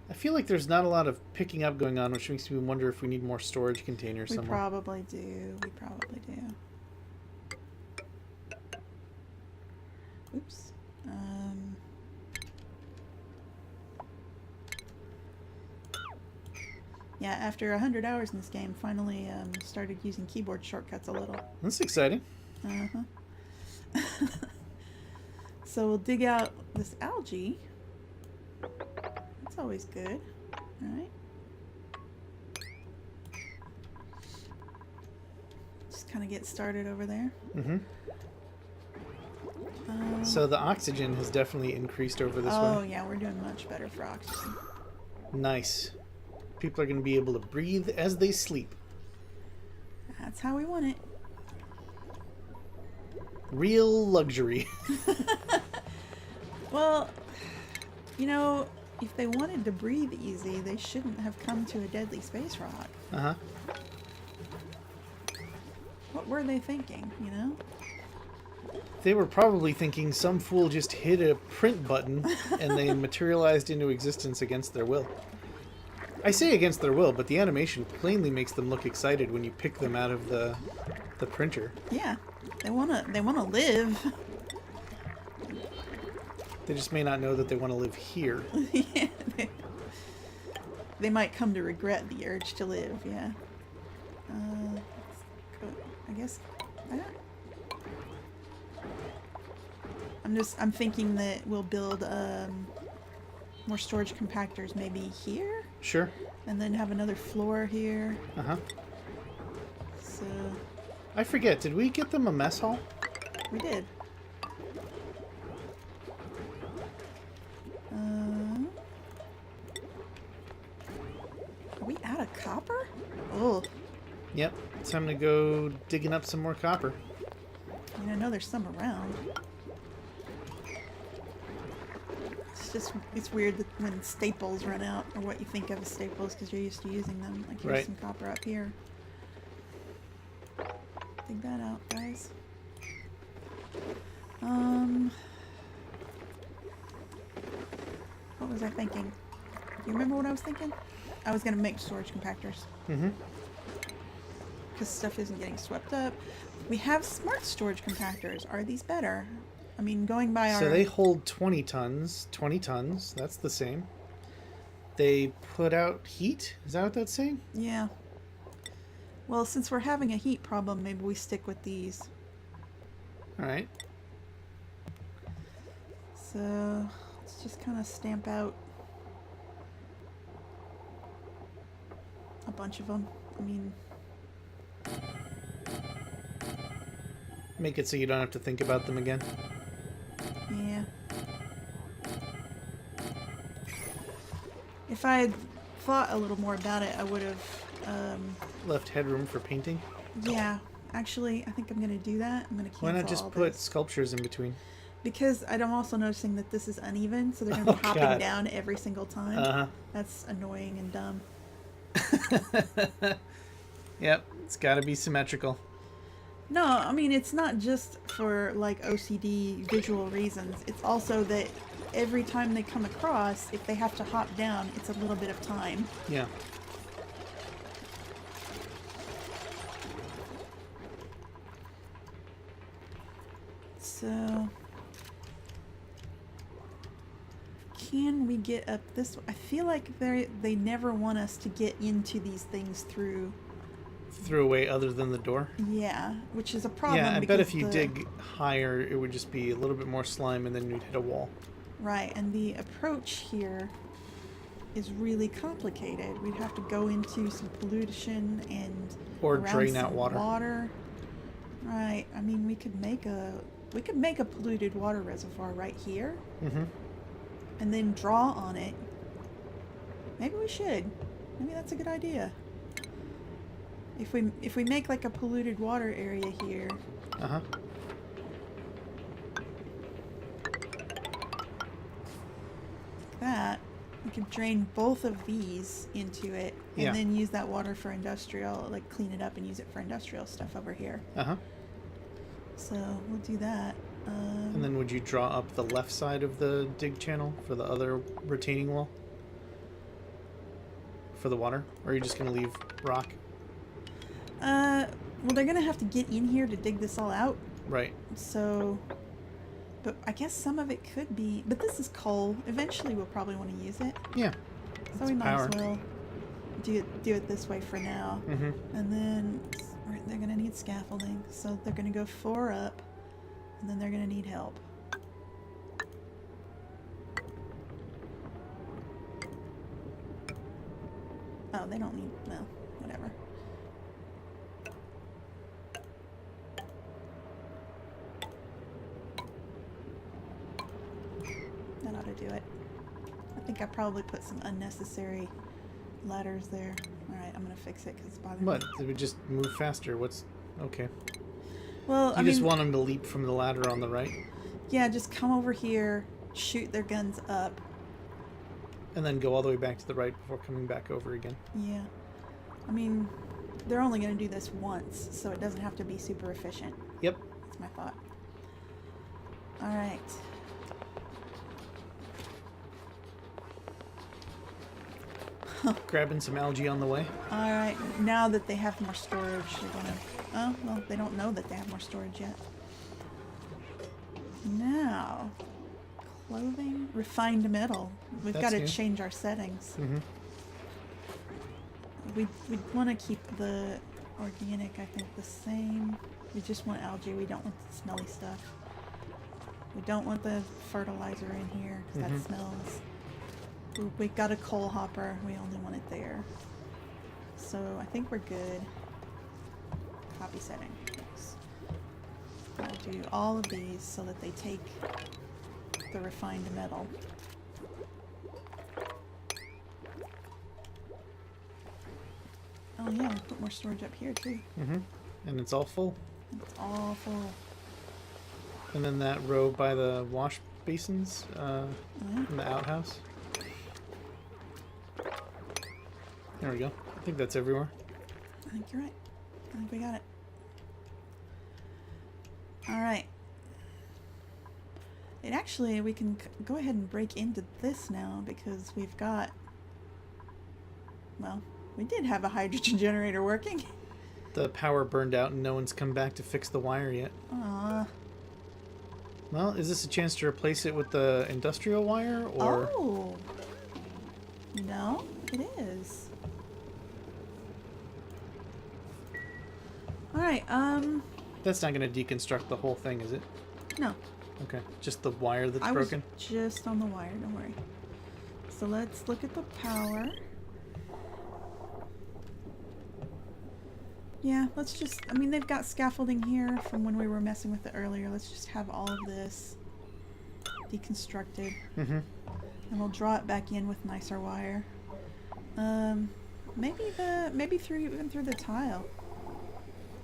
I feel like there's not a lot of picking up going on, which makes me wonder if we need more storage containers somewhere. We probably do. We probably do. Oops. Yeah, after 100 hours in this game, finally started using keyboard shortcuts a little. That's exciting. Uh-huh. So we'll dig out this algae. That's always good. Alright. Just kind of get started over there. Mm-hmm. So the oxygen has definitely increased over this Oh, way. yeah, we're doing much better for oxygen. Nice. People are going to be able to breathe as they sleep. That's how we want it. Real luxury. Well, you know, if they wanted to breathe easy, they shouldn't have come to a deadly Spacerock. Uh-huh. What were they thinking, you know? They were probably thinking some fool just hit a print button and they materialized into existence against their will. I say against their will, but the animation plainly makes them look excited when you pick them out of the printer. Yeah, they wanna live. They just may not know that they want to live here. Yeah, they might come to regret the urge to live. Yeah. Let's go, I guess that. I'm thinking that we'll build more storage compactors maybe here, Sure. and then have another floor here. Uh-huh. So I forget, did we get them a mess hall? we did. Are we out of copper? Oh, Yep. Time to go digging up some more copper. I mean, I know there's some around. It's weird that when staples run out, or what you think of as staples, because you're used to using them. Like, here's Right. some copper up here. Dig that out, guys. What was I thinking? Do you remember what I was thinking? I was gonna make storage compactors. Mm-hmm. Because stuff isn't getting swept up. We have smart storage compactors. Are these better? I mean, going by So our... they hold 20 tons. 20 tons. That's the same. They put out heat? Is that what that's saying? Yeah. Well, since we're having a heat problem, maybe we stick with these. Alright. So, let's just kind of stamp out a bunch of them. I mean, Make it so you don't have to think about them again. yeah. If I had thought a little more about it, I would have, Left headroom for painting. yeah. Actually, I think I'm going to do that. I'm going to cancel Why not just all put this. sculptures in between? Because I'm also noticing that this is uneven, so they're going to be Oh, hopping God. down every single time. Uh-huh. That's annoying and dumb. Yep. It's got to be symmetrical. No, I mean, it's not just for, like, OCD visual reasons. It's also that every time they come across, if they have to hop down, it's a little bit of time. Yeah. So... can we get up this way? I feel like they never want us to get into these things through... Through a way other than the door? Yeah, which is a problem. Yeah, I bet if because you dig higher, it would just be a little bit more slime and then you'd hit a wall. Right, and the approach here is really complicated. We'd have to go into some pollution and Or around drain out some water. Right. I mean, we could make a polluted water reservoir right here, Mm-hmm. and then draw on it. Maybe we should. Maybe that's a good idea. If we make like a polluted water area here, Uh-huh. that we could drain both of these into it, and Yeah. then use that water for industrial, like clean it up and use it for industrial stuff over here. Uh-huh. So we'll do that. And then would you draw up the left side of the dig channel for the other retaining wall? For the water? Or are you just going to leave rock? Well, they're gonna have to get in here to dig this all out. Right. So, but I guess some of it could be. But this is coal. Eventually, we'll probably want to use it. Yeah. So we might power. as well do it this way for now. Mm-hmm. And then they're gonna need scaffolding, so they're gonna go 4 up, and then they're gonna need help. Oh, they don't need, no, whatever. to do it. I think I probably put some unnecessary ladders there. Alright, I'm gonna fix it because it's bothering me. What? Did we just move faster? What's... Okay. Well, You just want them to leap from the ladder on the right? yeah, just come over here, shoot their guns up. And then go all the way back to the right before coming back over again. Yeah. I mean, they're only going to do this once, so it doesn't have to be super efficient. Yep. That's my thought. Alright. Grabbing some algae on the way. Alright, now that they have more storage, they're gonna... Oh, well, they don't know that they have more storage yet. Now... Clothing? Refined metal. We've got to change our settings. Mm-hmm. We'd want to keep the organic, I think, the same. We just want algae. We don't want the smelly stuff. We don't want the fertilizer in here because that smells. We got a coal hopper. We only want it there. So I think we're good. Copy settings. I'll do all of these so that they take the refined metal. Oh yeah, we put more storage up here too. Mm-hmm. And it's all full. It's all full. And then that row by the wash basins in the outhouse. There we go. I think that's everywhere. I think you're right. I think we got it. Alright. It actually, we can go ahead and break into this now because we've got... Well, we did have a hydrogen generator working. The power burned out and no one's come back to fix the wire yet. Aww. Well, is this a chance to replace it with the industrial wire, or... Oh! No, it is. Alright, That's not going to deconstruct the whole thing, is it? no. Okay, just the wire that's I broken? was just on the wire, don't worry. So let's look at the power. Yeah, let's just, I mean, they've got scaffolding here from when we were messing with it earlier. Let's just have all of this deconstructed. Mm-hmm. And we'll draw it back in with nicer wire. Maybe even through the tile.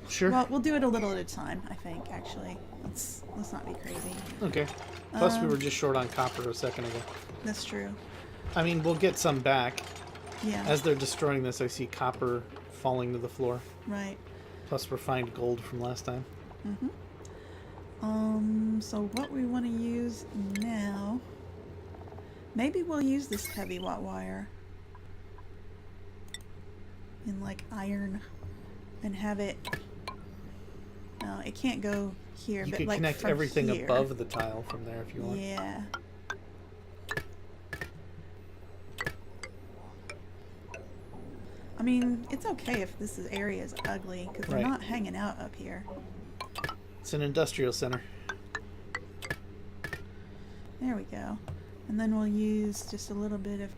Sure. Well, we'll do it a little at a time, I think, actually. Let's not be crazy. Okay. Plus, we were just short on copper a second ago. That's true. I mean, we'll get some back. Yeah. As they're destroying this, I see copper falling to the floor. Right. Plus refined gold from last time. So what we want to use now... Maybe we'll use this heavy watt wire. In, like, iron. And have it... No, it can't go here, You but could like connect from everything here. above the tile from there if you want. Yeah. I mean, it's okay if this area is ugly, because they're Right. not hanging out up here. It's an industrial center. There we go. And then we'll use just a little bit of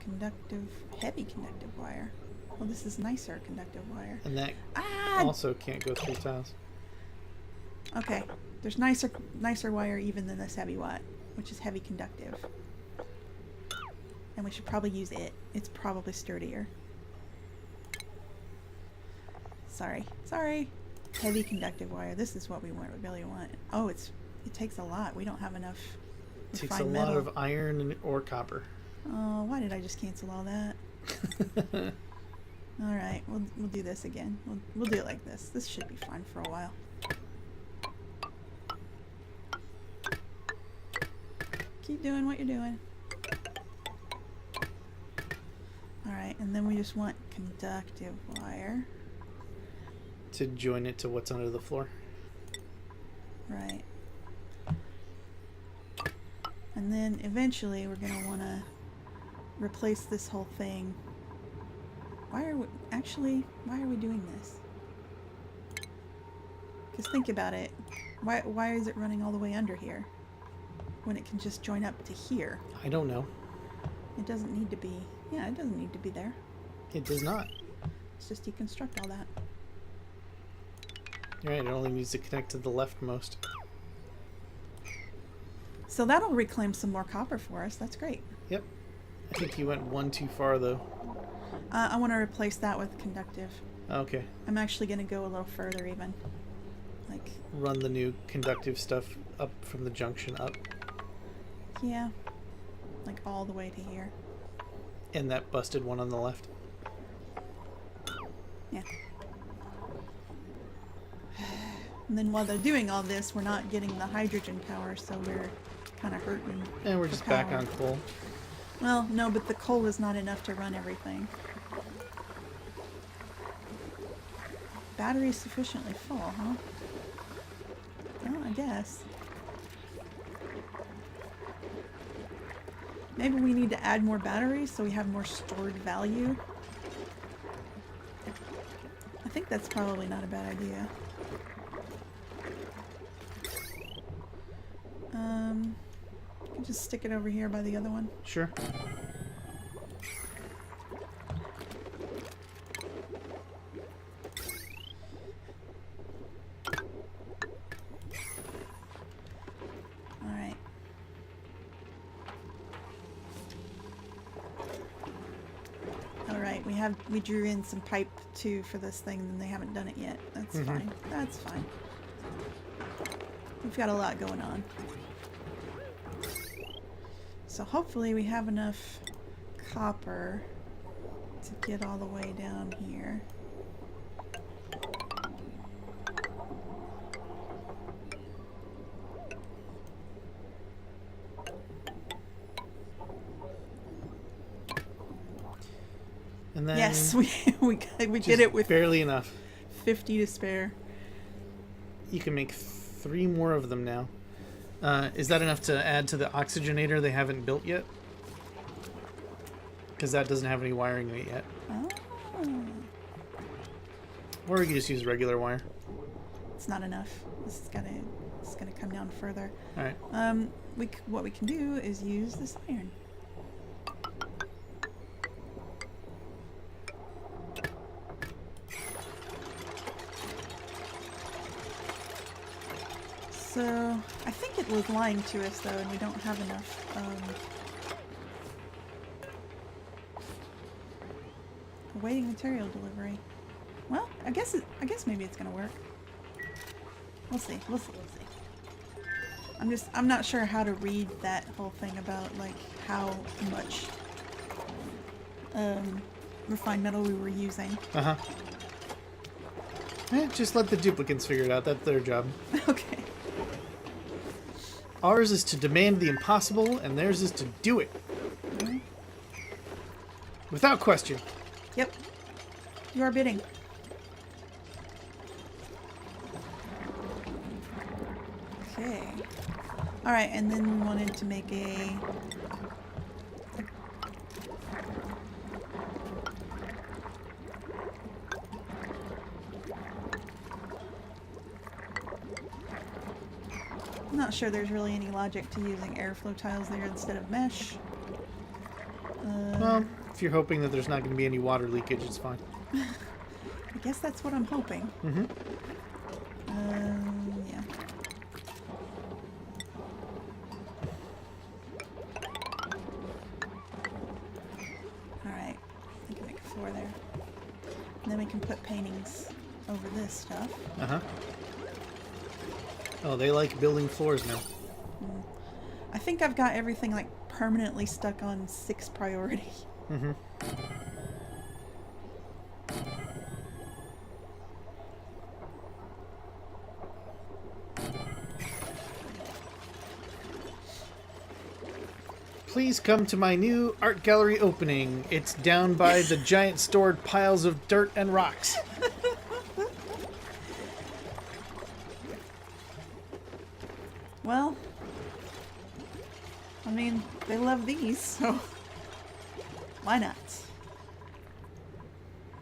heavy conductive wire. Well, this is nicer conductive wire. And that Ah! also can't go through tiles. Okay. There's nicer wire even than this heavy watt, which is heavy conductive. And we should probably use it. It's probably sturdier. Sorry. Heavy conductive wire. This is what we really want. Oh, it takes a lot. We don't have enough It takes a refined lot metal. of iron or copper. Oh, why did I just cancel all that? All right, we'll do this again. We'll do it like this. This should be fine for a while. Keep doing what you're doing. All right, and then we just want conductive wire. To join it to what's under the floor. Right. And then eventually we're going to want to replace this whole thing. Why are we doing this? Because think about it. Why is it running all the way under here? When it can just join up to here. I don't know. It doesn't need to be. Yeah, it doesn't need to be there. It does not. Let's just deconstruct all that. You're right, it only needs to connect to the leftmost. So that'll reclaim some more copper for us. That's great. Yep. I think you went one too far, though. I want to replace that with conductive. Okay. I'm actually going to go a little further even. Like, Run the new conductive stuff up from the junction up. yeah. Like all the way to here. And that busted one on the left. Yeah. And then while they're doing all this, we're not getting the hydrogen power, so we're kind of hurting. And we're for just back power. on coal. Well, no, but the coal is not enough to run everything. Battery sufficiently full, huh? Well, I guess. Maybe we need to add more batteries so we have more stored value. I think that's probably not a bad idea. I can just stick it over here by the other one. Sure. Alright. Alright, we drew in some pipe too for this thing and they haven't done it yet. That's fine. That's fine. We've got a lot going on. So hopefully we have enough copper to get all the way down here. And then Yes, we did it with barely enough. 50 to spare. You can make 3 more of them now. Is that enough to add to the oxygenator they haven't built yet? Because that doesn't have any wiring in it yet. Oh, Or we can just use regular wire. it's not enough. This is gonna come down further. All right. What we can do is use this iron. So I think it was lying to us though, and we don't have enough. Awaiting material delivery. Well, I guess maybe it's gonna work. We'll see. We'll see. We'll see. I'm not sure how to read that whole thing about like how much refined metal we were using. Uh-huh. Just let the duplicants figure it out. That's their job. Okay. Ours is to demand the impossible, and theirs is to do it. Mhm. Without question. Yep. You are bidding. Okay. Alright, and then we wanted to make a... I'm not sure there's really any logic to using airflow tiles there instead of mesh. Well, if you're hoping that there's not going to be any water leakage, it's fine. I guess that's what I'm hoping. Mm-hmm. Yeah. Alright. I can make a floor there. And then we can put paintings over this stuff. Uh-huh. Oh, they like building floors now. I think I've got everything like permanently stuck on 6 priority. Mm-hmm. Please come to my new art gallery opening. It's down by the giant stored piles of dirt and rocks. Well, I mean, they love these, so why not?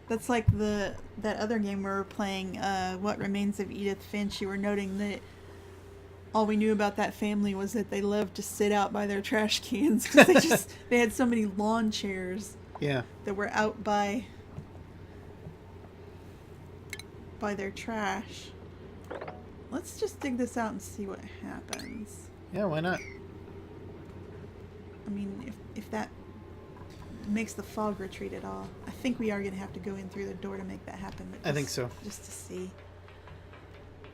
That's like that other game we were playing, What Remains of Edith Finch. You were noting that all we knew about that family was that they loved to sit out by their trash cans because they had so many lawn chairs. Yeah. That were out by their trash. Let's just dig this out and see what happens. Yeah, why not? I mean, if that makes the fog retreat at all. I think we are going to have to go in through the door to make that happen. But I think so. Just to see.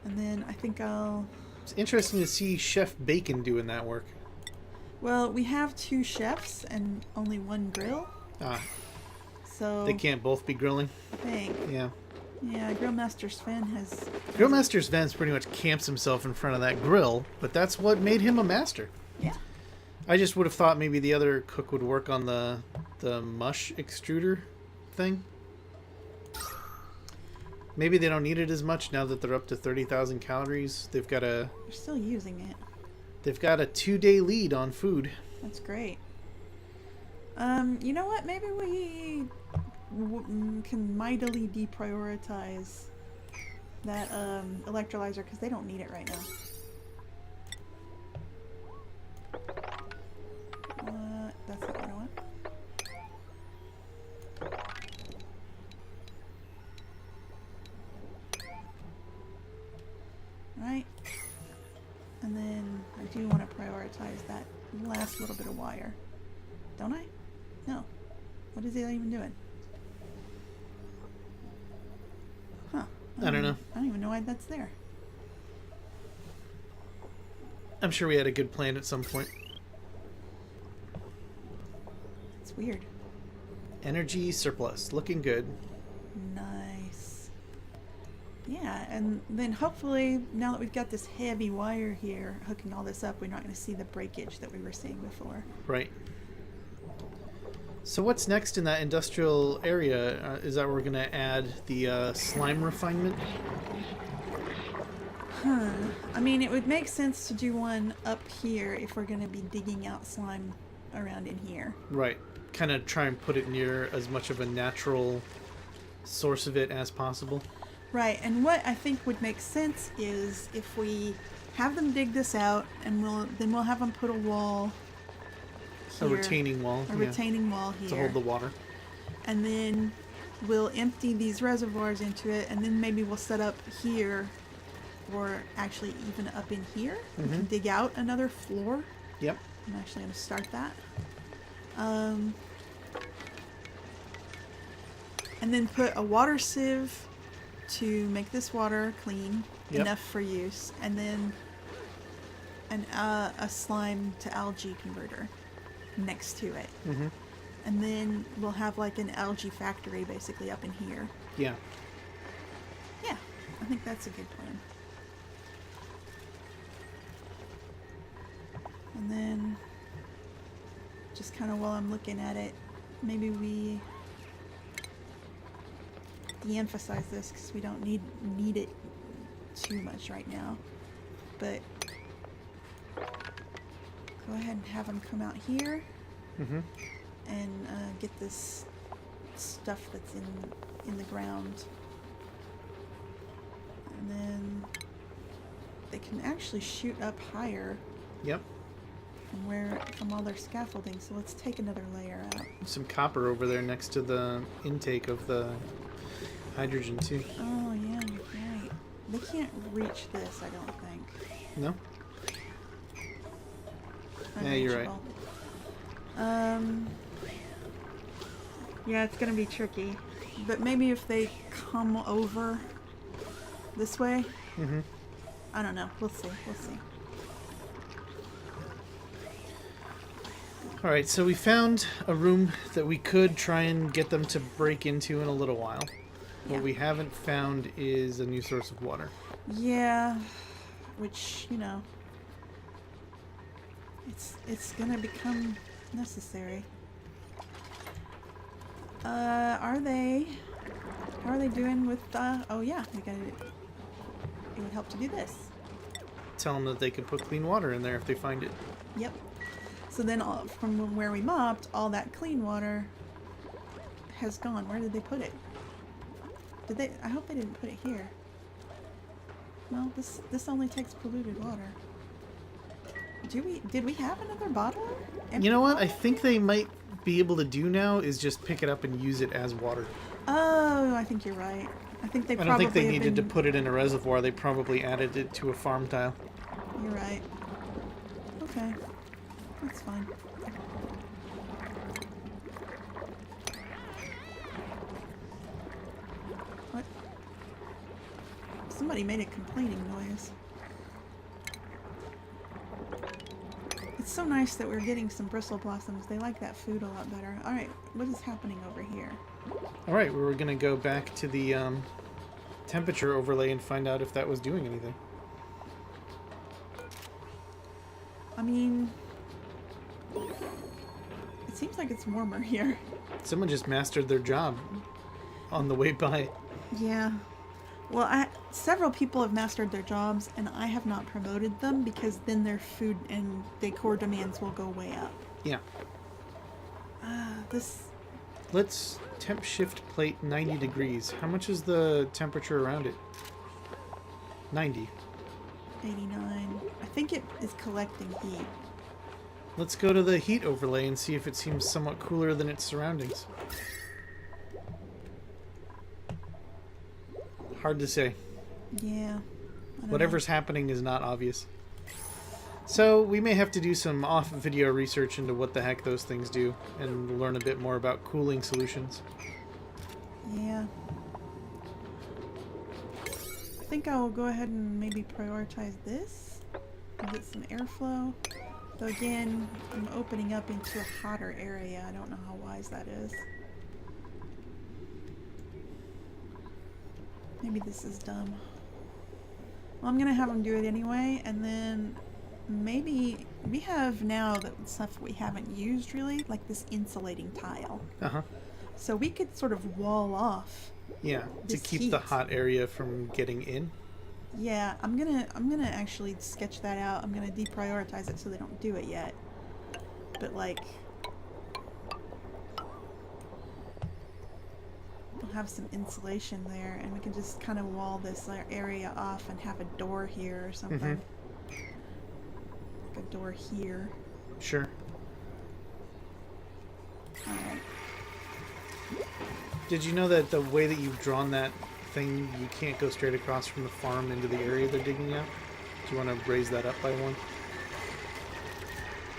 And then I think I'll... It's interesting to see Chef Bacon doing that work. Well, we have 2 chefs and only 1 grill. Ah. So... They can't both be grilling? I think. Yeah. Yeah, Grillmaster Sven has... Grillmaster Sven's pretty much camps himself in front of that grill, but that's what made him a master. Yeah. I just would have thought maybe the other cook would work on the mush extruder thing. Maybe they don't need it as much now that they're up to 30,000 calories. They've got a... They're still using it. They've got a 2-day lead on food. That's great. You know what? Maybe we can mightily deprioritize that electrolyzer because they don't need it right now. That's not what I want. Right. And then I do want to prioritize that last little bit of wire. Don't I? No. What is it even doing? Huh. I don't know. I don't even know why that's there. I'm sure we had a good plan at some point. It's weird. Energy surplus. Looking good. Nice. Yeah, and then hopefully, now that we've got this heavy wire here hooking all this up, we're not going to see the breakage that we were seeing before. Right. So what's next in that industrial area? Is that where we're going to add the slime refinement? Huh. I mean, it would make sense to do one up here if we're going to be digging out slime around in here. Right. Kind of try and put it near as much of a natural source of it as possible. Right, and what I think would make sense is if we have them dig this out, and we'll have them put a wall here, A retaining wall. a retaining wall here, to hold the water. and then we'll empty these reservoirs into it, and then maybe we'll set up here, or actually even up in here. We can dig out another floor. Yep. I'm actually going to start that. And then put a water sieve to make this water clean enough for use, and then a slime to algae converter next to it. And then we'll have like an algae factory basically up in here. Yeah. Yeah, I think that's a good plan. And then just kind of while I'm looking at it, maybe we de-emphasize this because we don't need it too much right now. But go ahead and have them come out here and get this stuff that's in the ground, and then they can actually shoot up higher. Yep. From all their scaffolding. So let's take another layer out. Some copper over there next to the intake of the hydrogen too. Oh yeah, you're right. They can't reach this, I don't think. No? Yeah, you're right. Yeah, it's gonna be tricky. But maybe if they come over this way. I don't know. We'll see. We'll see. Alright, so we found a room that we could try and get them to break into in a little while. What we haven't found is a new source of water. Yeah, which, you know, it's gonna become necessary. How are they doing with, oh yeah, it would help to do this. Tell them that they can put clean water in there if they find it. Yep. So then from where we mopped, all that clean water has gone. Where did they put it? Did they? I hope they didn't put it here. No, this only takes polluted water. Did we have another bottle? You know what? Empty I think they might be able to do now is just pick it up and use it as water. Oh, I think you're right. I think they I probably don't think they have needed to been- put it in a reservoir. They probably added it to a farm tile. You're right. Okay. That's fine. Somebody made a complaining noise. It's so nice that we're getting some bristle blossoms. They like that food a lot better. Alright, what is happening over here? Alright, we were going to go back to the temperature overlay and find out if that was doing anything. I mean, it seems like it's warmer here. Someone just mastered their job on the way by. Yeah. Well, several people have mastered their jobs, and I have not promoted them because then their food and decor demands will go way up. Yeah. This... Let's temp shift plate 90 degrees. How much is the temperature around it? 90. 89. I think it is collecting heat. Let's go to the heat overlay and see if it seems somewhat cooler than its surroundings. Hard to say. Yeah. Whatever's happening is not obvious. So we may have to do some off-video research into what the heck those things do and learn a bit more about cooling solutions. Yeah. I think I'll go ahead and maybe prioritize this and get some airflow. Though again, I'm opening up into a hotter area. I don't know how wise that is. Maybe this is dumb. Well, I'm gonna have them do it anyway, and then maybe we have now that stuff we haven't used really, like this insulating tile. Uh-huh. So we could sort of wall off. Yeah, to keep heat. the hot area from getting in. Yeah, I'm gonna actually sketch that out. I'm gonna deprioritize it so they don't do it yet. But like, we'll have some insulation there, and we can just kind of wall this area off and have a door here or something. Like a door here. Sure. Alright. Did you know that the way that you've drawn that thing, you can't go straight across from the farm into the area they're digging out? Do you want to raise that up by one?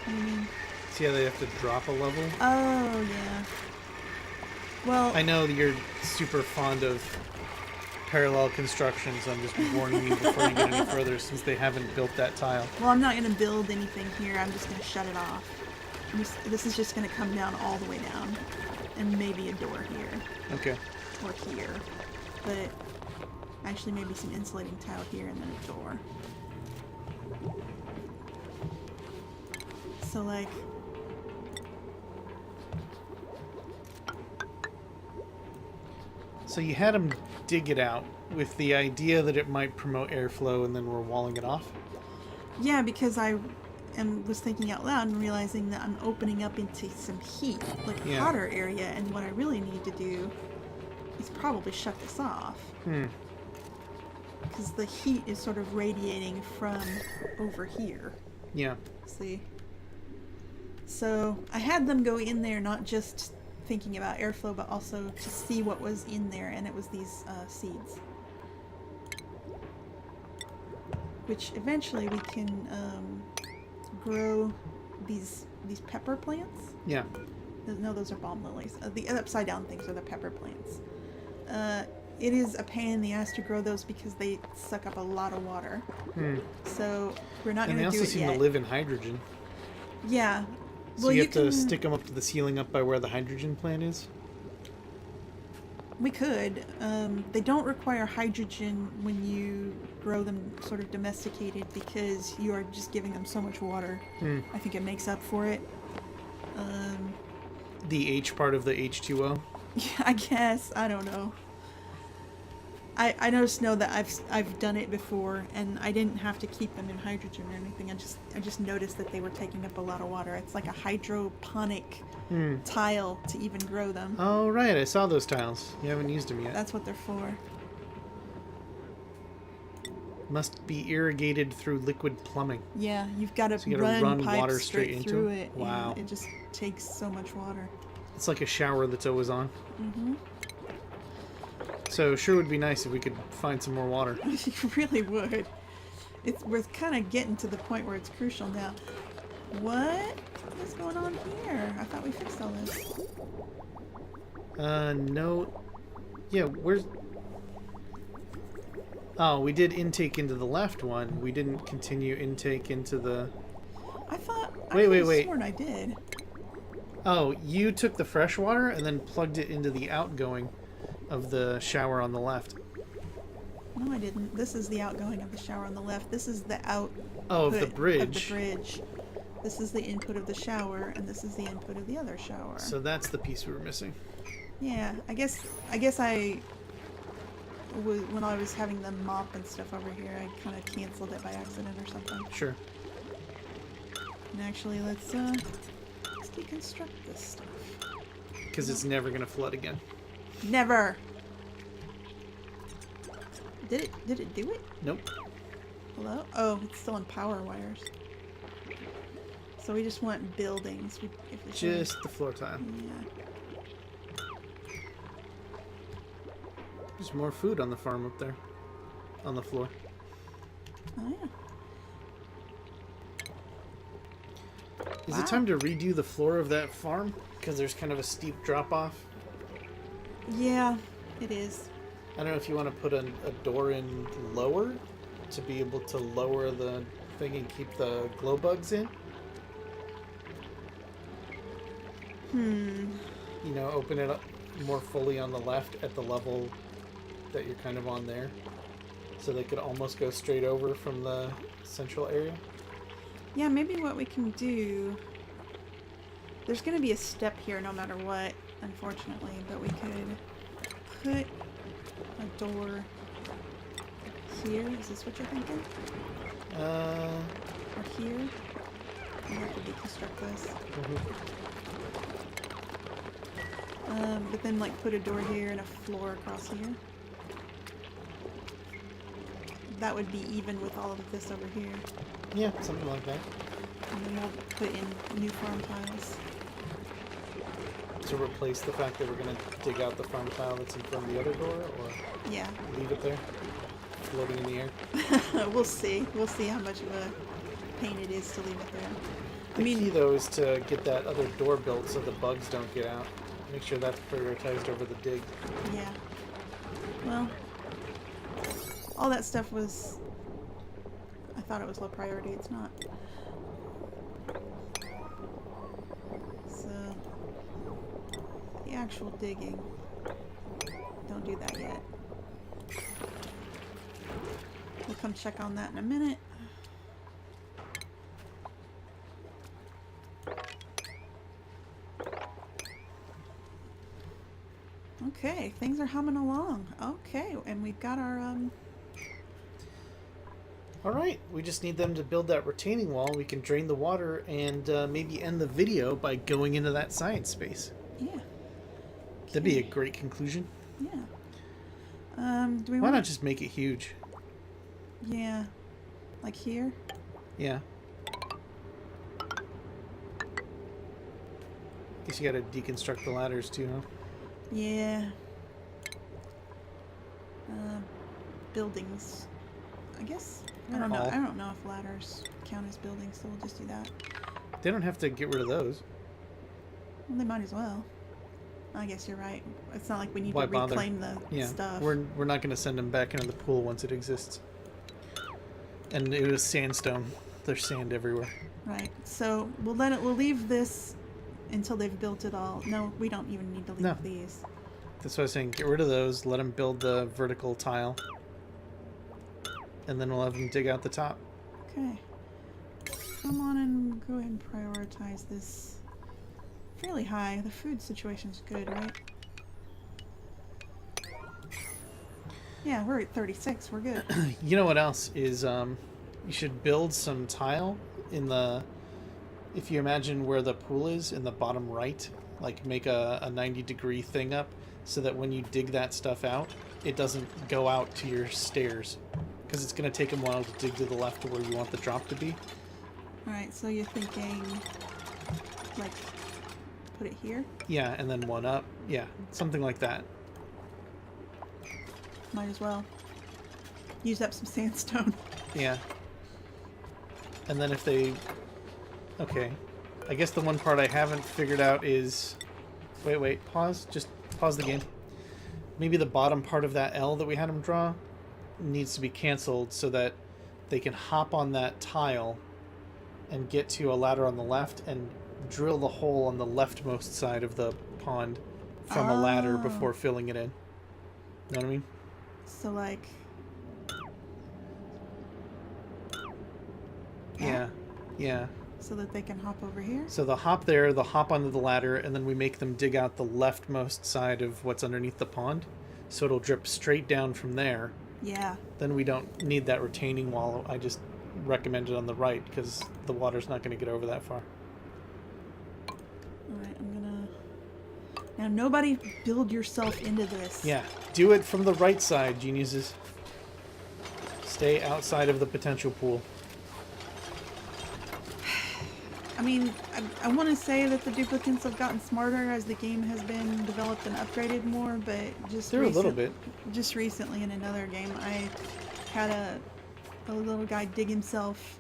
What do you mean? See how they have to drop a level? Oh, yeah. Well, I know that you're super fond of parallel construction, so I'm just warning you before you get any further, since they haven't built that tile. well, I'm not going to build anything here. I'm just going to shut it off. This is just going to come down all the way down. And maybe a door here. Okay. Or here. But actually maybe some insulating tile here and then a door. So like... So you had them dig it out with the idea that it might promote airflow, and then we're walling it off? Yeah, because I was thinking out loud and realizing that I'm opening up into some heat, like a hotter area, and what I really need to do is probably shut this off. Because the heat is sort of radiating from over here. Yeah. See? So I had them go in there not just thinking about airflow, but also to see what was in there, and it was these seeds. Which eventually we can grow these pepper plants. Yeah. No, those are balm lilies. The upside down things are the pepper plants. It is a pain in the ass to grow those because they suck up a lot of water. So we're not going to do it yet. And they also seem to live in hydrogen. Yeah. So you have to stick them up to the ceiling up by where the hydrogen plant is? We could. They don't require hydrogen when you grow them sort of domesticated because you are just giving them so much water. I think it makes up for it. The H part of the H2O? Yeah, I guess. I don't know. I just know that I've done it before, and I didn't have to keep them in hydrogen or anything. I just noticed that they were taking up a lot of water. It's like a hydroponic tile to even grow them. Oh, right. I saw those tiles. You haven't used them yet. That's what they're for. Must be irrigated through liquid plumbing. Yeah, you've got to So you gotta run run pipes water straight into through it? it. Wow. And it just takes so much water. It's like a shower that's always on. Mm-hmm. So sure would be nice if we could find some more water. You really would. We're kind of getting to the point where it's crucial now. What is going on here? I thought we fixed all this. No. Yeah, where's... Oh, we did intake into the left one. We didn't continue intake into the... I thought. Wait, I wait, could've wait. sworn I did. Oh, you took the fresh water and then plugged it into the outgoing of the shower on the left. No, I didn't. This is the outgoing of the shower on the left. This is the out. Oh, of the bridge. Of the bridge. This is the input of the shower, and this is the input of the other shower. So that's the piece we were missing. Yeah, I guess when I was having the mop and stuff over here, I kind of canceled it by accident or something. Sure. And actually, let's deconstruct this stuff. Because it's never going to flood again. Never. Did it do it? Nope. Hello? Oh, it's still in power wires. So we just want buildings. Just the floor tile. Yeah. There's more food on the farm up there. On the floor. Oh yeah. Is it time to redo the floor of that farm? Because there's kind of a steep drop off. Yeah, it is. I don't know if you want to put a door in lower to be able to lower the thing and keep the glow bugs in. You know, open it up more fully on the left at the level that you're kind of on there. So they could almost go straight over from the central area. Yeah, maybe what we can do... There's going to be a step here no matter what, unfortunately, but we could put a door here. Is this what you're thinking? Or here? I have to deconstruct this. But then, like, put a door here and a floor across here. That would be even with all of this over here. Yeah, something like that. And then we'll put in new farm tiles. To replace the fact that we're going to dig out the farm tile that's in front of the other door, or Yeah. leave it there, floating in the air? We'll see. We'll see how much of a pain it is to leave it there. The key, though, is to get that other door built so the bugs don't get out. Make sure that's prioritized over the dig. Yeah. Well, all that stuff was... I thought it was low priority. It's not. So, the actual digging. Don't do that yet. We'll come check on that in a minute. Okay, things are humming along. Okay, and we've got our Alright, we just need them to build that retaining wall. We can drain the water and maybe end the video by going into that science space. yeah. That'd be a great conclusion. Yeah. Do we Why want not just make it huge? Yeah. Like here? Yeah. Guess you gotta deconstruct the ladders too, huh? Yeah. Buildings. I guess. I don't know. All. I don't know if ladders count as buildings, so we'll just do that. They don't have to get rid of those. Well, they might as well. I guess you're right. It's not like we need Why to bother? reclaim the Yeah, stuff. we're not gonna send them back into the pool once it exists. And it was sandstone. There's sand everywhere. Right. So we'll leave this until they've built it all. No, we don't even need to leave No. these. That's what I was saying. Get rid of those. Let them build the vertical tile. And then we'll have them dig out the top. Okay. Come on and go ahead and prioritize this fairly high. The food situation's good, right? Yeah, we're at 36. We're good. You know what else is, you should build some tile in the, if you imagine where the pool is in the bottom right, like make a 90-degree thing up so that when you dig that stuff out, it doesn't go out to your stairs. Because it's going to take them a while to dig to the left to where you want the drop to be. Alright, so you're thinking, like, put it here? Yeah, and then one up. Yeah, something like that. Might as well. Use up some sandstone. Yeah. And then if they... Okay. I guess the one part I haven't figured out is... Wait, pause. Just pause the game. Maybe the bottom part of that L that we had them draw, needs to be canceled so that they can hop on that tile and get to a ladder on the left and drill the hole on the leftmost side of the pond from a ladder before filling it in. Know what I mean? So like... Yeah. Yeah. So that they can hop over here? So they'll hop there, they'll hop onto the ladder, and then we make them dig out the leftmost side of what's underneath the pond. So it'll drip straight down from there. Yeah. Then we don't need that retaining wall. I just recommend it on the right because the water's not going to get over that far. Alright, I'm gonna... Now nobody build yourself into this. Yeah, do it from the right side, geniuses. Stay outside of the potential pool. I mean, I want to say that the duplicants have gotten smarter as the game has been developed and upgraded more, but just They're a little bit. Just recently in another game, I had a little guy dig himself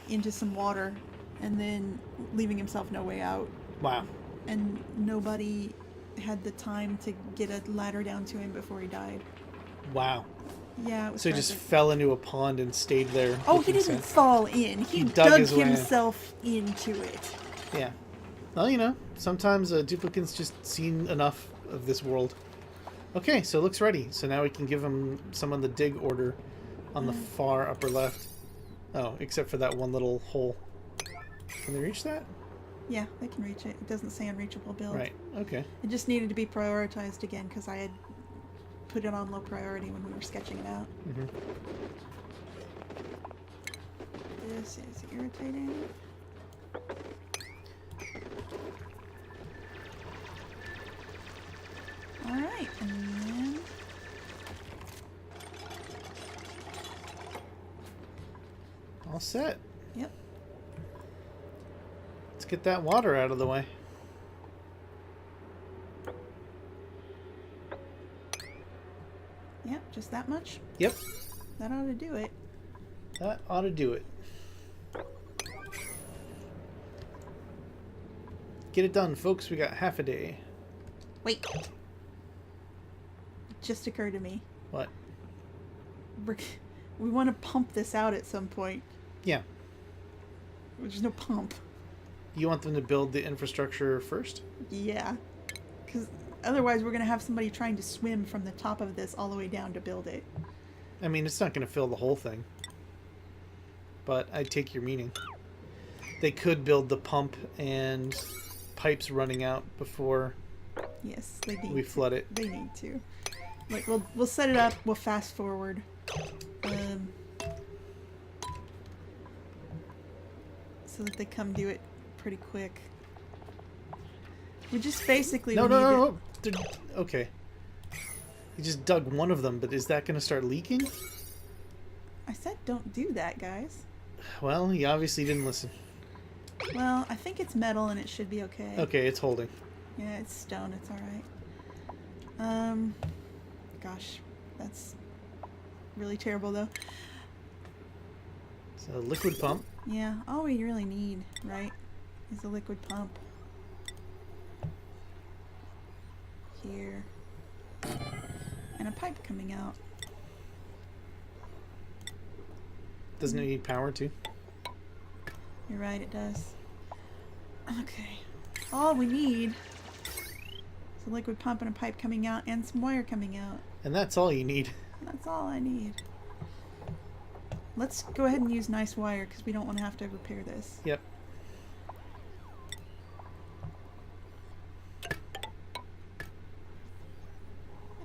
into some water and then leaving himself no way out. Wow. And nobody had the time to get a ladder down to him before he died. Wow. Yeah, it was So he just tragic. fell into a pond and stayed there. Oh, he didn't fall in. He dug his way in. himself into it. Yeah. Well, you know, sometimes duplicants just seen enough of this world. Okay, so it looks ready. So now we can give them some on the dig order on the far upper left. Oh, except for that one little hole. Can they reach that? Yeah, they can reach it. It doesn't say unreachable build. Right, okay. It just needed to be prioritized again because I had put it on low priority when we were sketching it out. Mm-hmm. This is irritating. Alright, and then... All set. Yep. Let's get that water out of the way. Yep, just that much? Yep, That ought to do it. that ought to do it. Get it done, folks. We got half a day. Wait. It just occurred to me. What? We want to pump this out at some point. Yeah. There's no pump. You want them to build the infrastructure first? Yeah. Because otherwise we're going to have somebody trying to swim from the top of this all the way down to build it. I mean, it's not going to fill the whole thing. But I take your meaning. They could build the pump and pipes running out before Yes, they need we flood it. They need to. Like, we'll set it up. We'll fast forward. So that they come do it pretty quick. We just basically No. Okay. You just dug one of them, but is that going to start leaking? I said don't do that, guys. Well, you obviously didn't listen. Well, I think it's metal and it should be okay. Okay, it's holding. Yeah, it's stone. It's alright. Gosh, that's really terrible though. So, liquid pump. Yeah, all we really need, right, is a liquid pump. Here. And a pipe coming out. Doesn't it need power too? You're right, it does. Okay. All we need is a liquid pump and a pipe coming out and some wire coming out. And that's all you need. That's all I need. Let's go ahead and use nice wire because we don't want to have to repair this. Yep.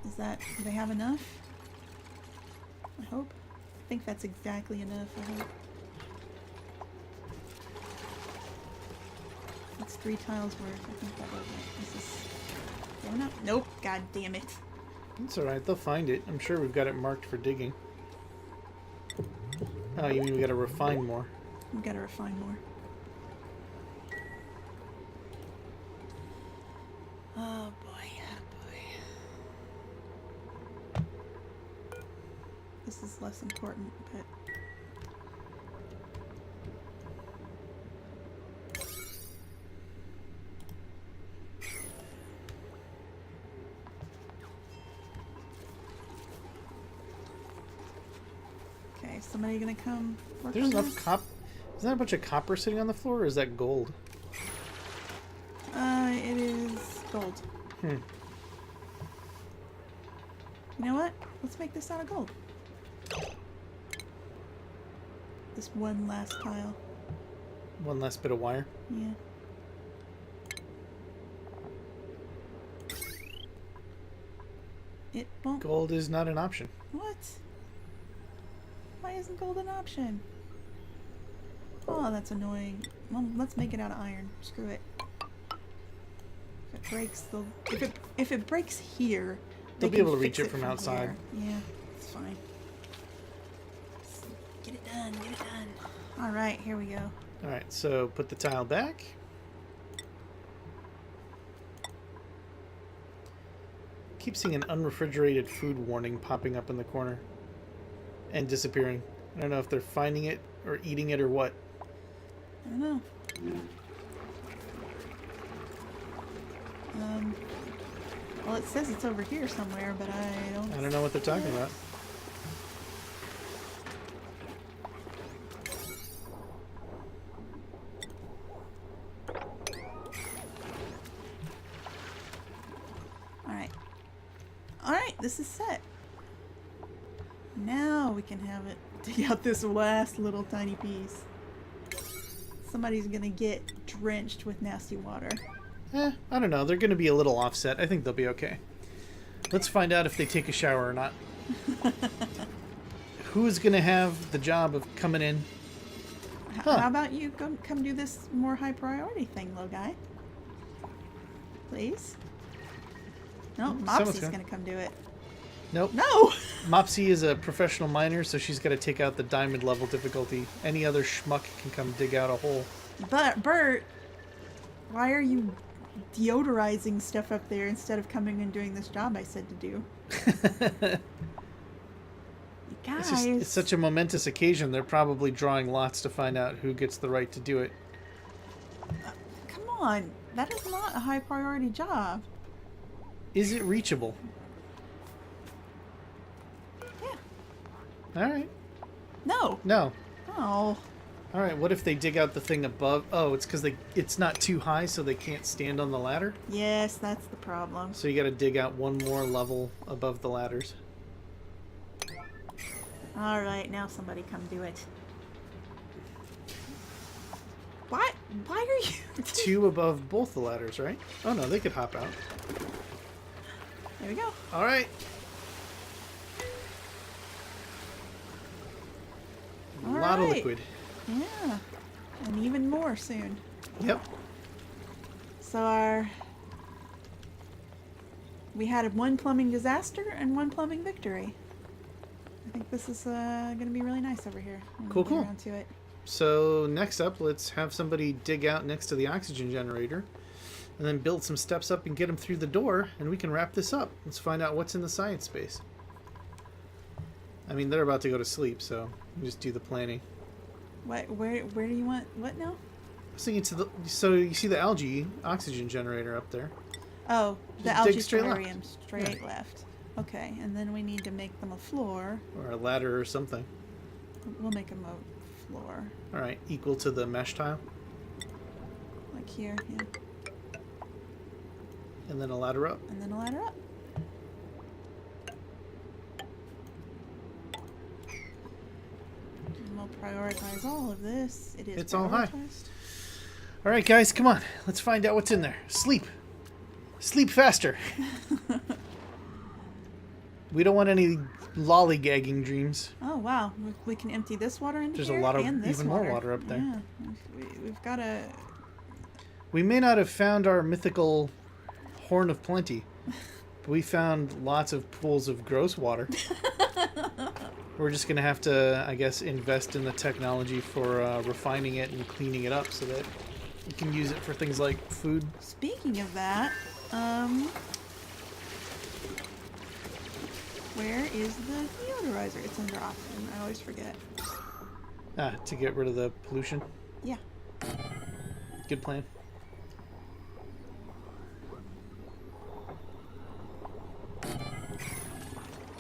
Is that... do they have enough? I hope. I think that's exactly enough, I hope. That's 3 tiles worth. I think that was it. Is this going up? Nope. God damn it. It's alright, they'll find it. I'm sure we've got it marked for digging. Oh, you mean we gotta refine more? We've got to refine more. Oh boy, oh boy. This is less important, but... Okay, somebody gonna come work There's on enough this? Is that a bunch of copper sitting on the floor, or is that gold? It is gold. Hmm. You know what? Let's make this out of gold. This one last tile. One last bit of wire. Yeah. It won't. Gold is not an option. What? Why isn't gold an option? Oh, that's annoying. Well, let's make it out of iron. Screw it. If it breaks, they'll. If it breaks here, They'll they be can able to reach fix it from outside. here. Yeah, it's fine. Get it done. Get it done. All right, here we go. All right, so put the tile back. Keep seeing an unrefrigerated food warning popping up in the corner and disappearing. I don't know if they're finding it or eating it or what. I don't know. Well, it says it's over here somewhere, but I don't know what they're talking about. Alright, this is set. Now we can have it dig out this last little tiny piece. Somebody's gonna get drenched with nasty water. I don't know. They're going to be a little offset. I think they'll be okay. Let's find out if they take a shower or not. Who's going to have the job of coming in? How about you come do this more high priority thing, little guy? Please? No, Mopsy's gonna come do it. Nope. No! Mopsy is a professional miner, so she's got to take out the diamond level difficulty. Any other schmuck can come dig out a hole. But, Bert, why are you deodorizing stuff up there instead of coming and doing this job I said to do? Guys. It's such a momentous occasion. They're probably drawing lots to find out who gets the right to do it. Come on. That is not a high priority job. Is it reachable? Yeah. All right. No. No. Oh. All right. What if they dig out the thing above? Oh, it's because it's not too high, so they can't stand on the ladder. Yes, that's the problem. So you got to dig out one more level above the ladders. All right, now somebody come do it. Why are you? Two above both the ladders, right? Oh no, they could hop out. There we go. All right. A lot of liquid. Yeah, and even more soon. Yep. So we had one plumbing disaster and one plumbing victory. I think this is going to be really nice over here. Cool, cool. Around to it. So next up, let's have somebody dig out next to the oxygen generator and then build some steps up and get them through the door, and we can wrap this up. Let's find out what's in the science space. I mean, they're about to go to sleep, so we'll just do the planning. What? Where do you want? What now? I was thinking so you see the algae oxygen generator up there. Oh, the Just algae dig straight left. terrarium straight Yeah. left. Okay, and then we need to make them a floor. Or a ladder or something. We'll make them a floor. All right, equal to the mesh tile. Like here, yeah. And then a ladder up. And then a ladder up. And we'll prioritize all of this. It's all high. prioritized. All right, guys, come on. Let's find out what's in there. Sleep. Sleep faster. We don't want any lollygagging dreams. Oh wow, we can empty this water into There's here a lot of and this even more water up there. Yeah, we've got a. We may not have found our mythical horn of plenty, but we found lots of pools of gross water. We're just going to have to, I guess, invest in the technology for refining it and cleaning it up so that you can use it for things like food. Speaking of that, where is the deodorizer? It's under oxygen. I always forget. To get rid of the pollution. Yeah. Good plan.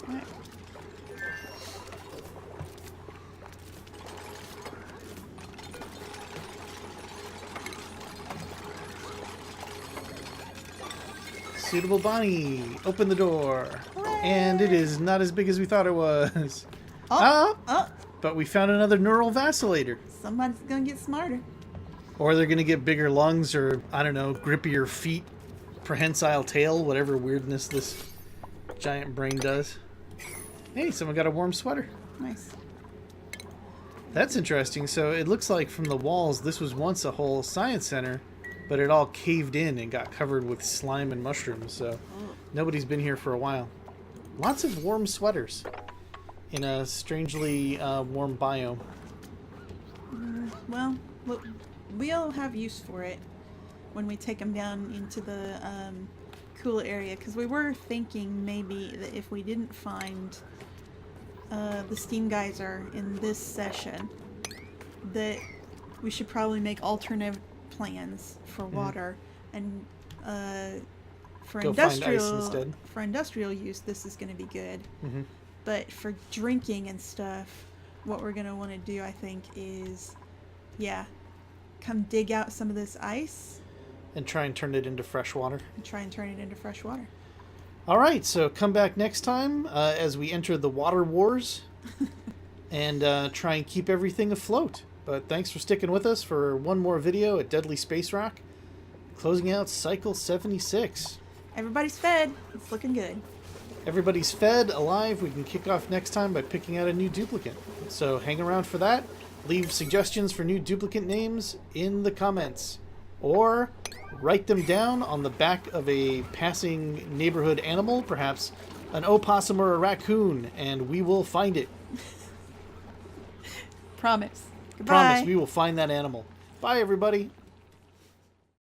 Alright. Suitable Bonnie, open the door. And it is not as big as we thought it was. Oh. But we found another neural vacillator. Somebody's gonna get smarter. Or they're going to get bigger lungs or, I don't know, grippier feet, prehensile tail, whatever weirdness this giant brain does. Hey, someone got a warm sweater. Nice. That's interesting. So it looks like from the walls, this was once a whole science center, but it all caved in and got covered with slime and mushrooms. So nobody's been here for a while. Lots of warm sweaters in a strangely warm biome. Well, look, we'll have use for it when we take them down into the cool area, because we were thinking maybe that if we didn't find the steam geyser in this session, that we should probably make alternative plans for water and for Go find ice instead. industrial use. This is going to be good, Mm-hmm. but for drinking and stuff, what we're going to want to do, I think, is come dig out some of this ice And try and turn it into fresh water. and try and turn it into fresh water. All right, so come back next time as we enter the water wars and try and keep everything afloat. But thanks for sticking with us for one more video at Deadly Spacerock, closing out Cycle 76. Everybody's fed. It's looking good. Everybody's fed, alive. We can kick off next time by picking out a new duplicate. So hang around for that. Leave suggestions for new duplicate names in the comments. Or write them down on the back of a passing neighborhood animal, perhaps an opossum or a raccoon, and we will find it. Promise. Goodbye. Promise, we will find that animal. Bye, everybody.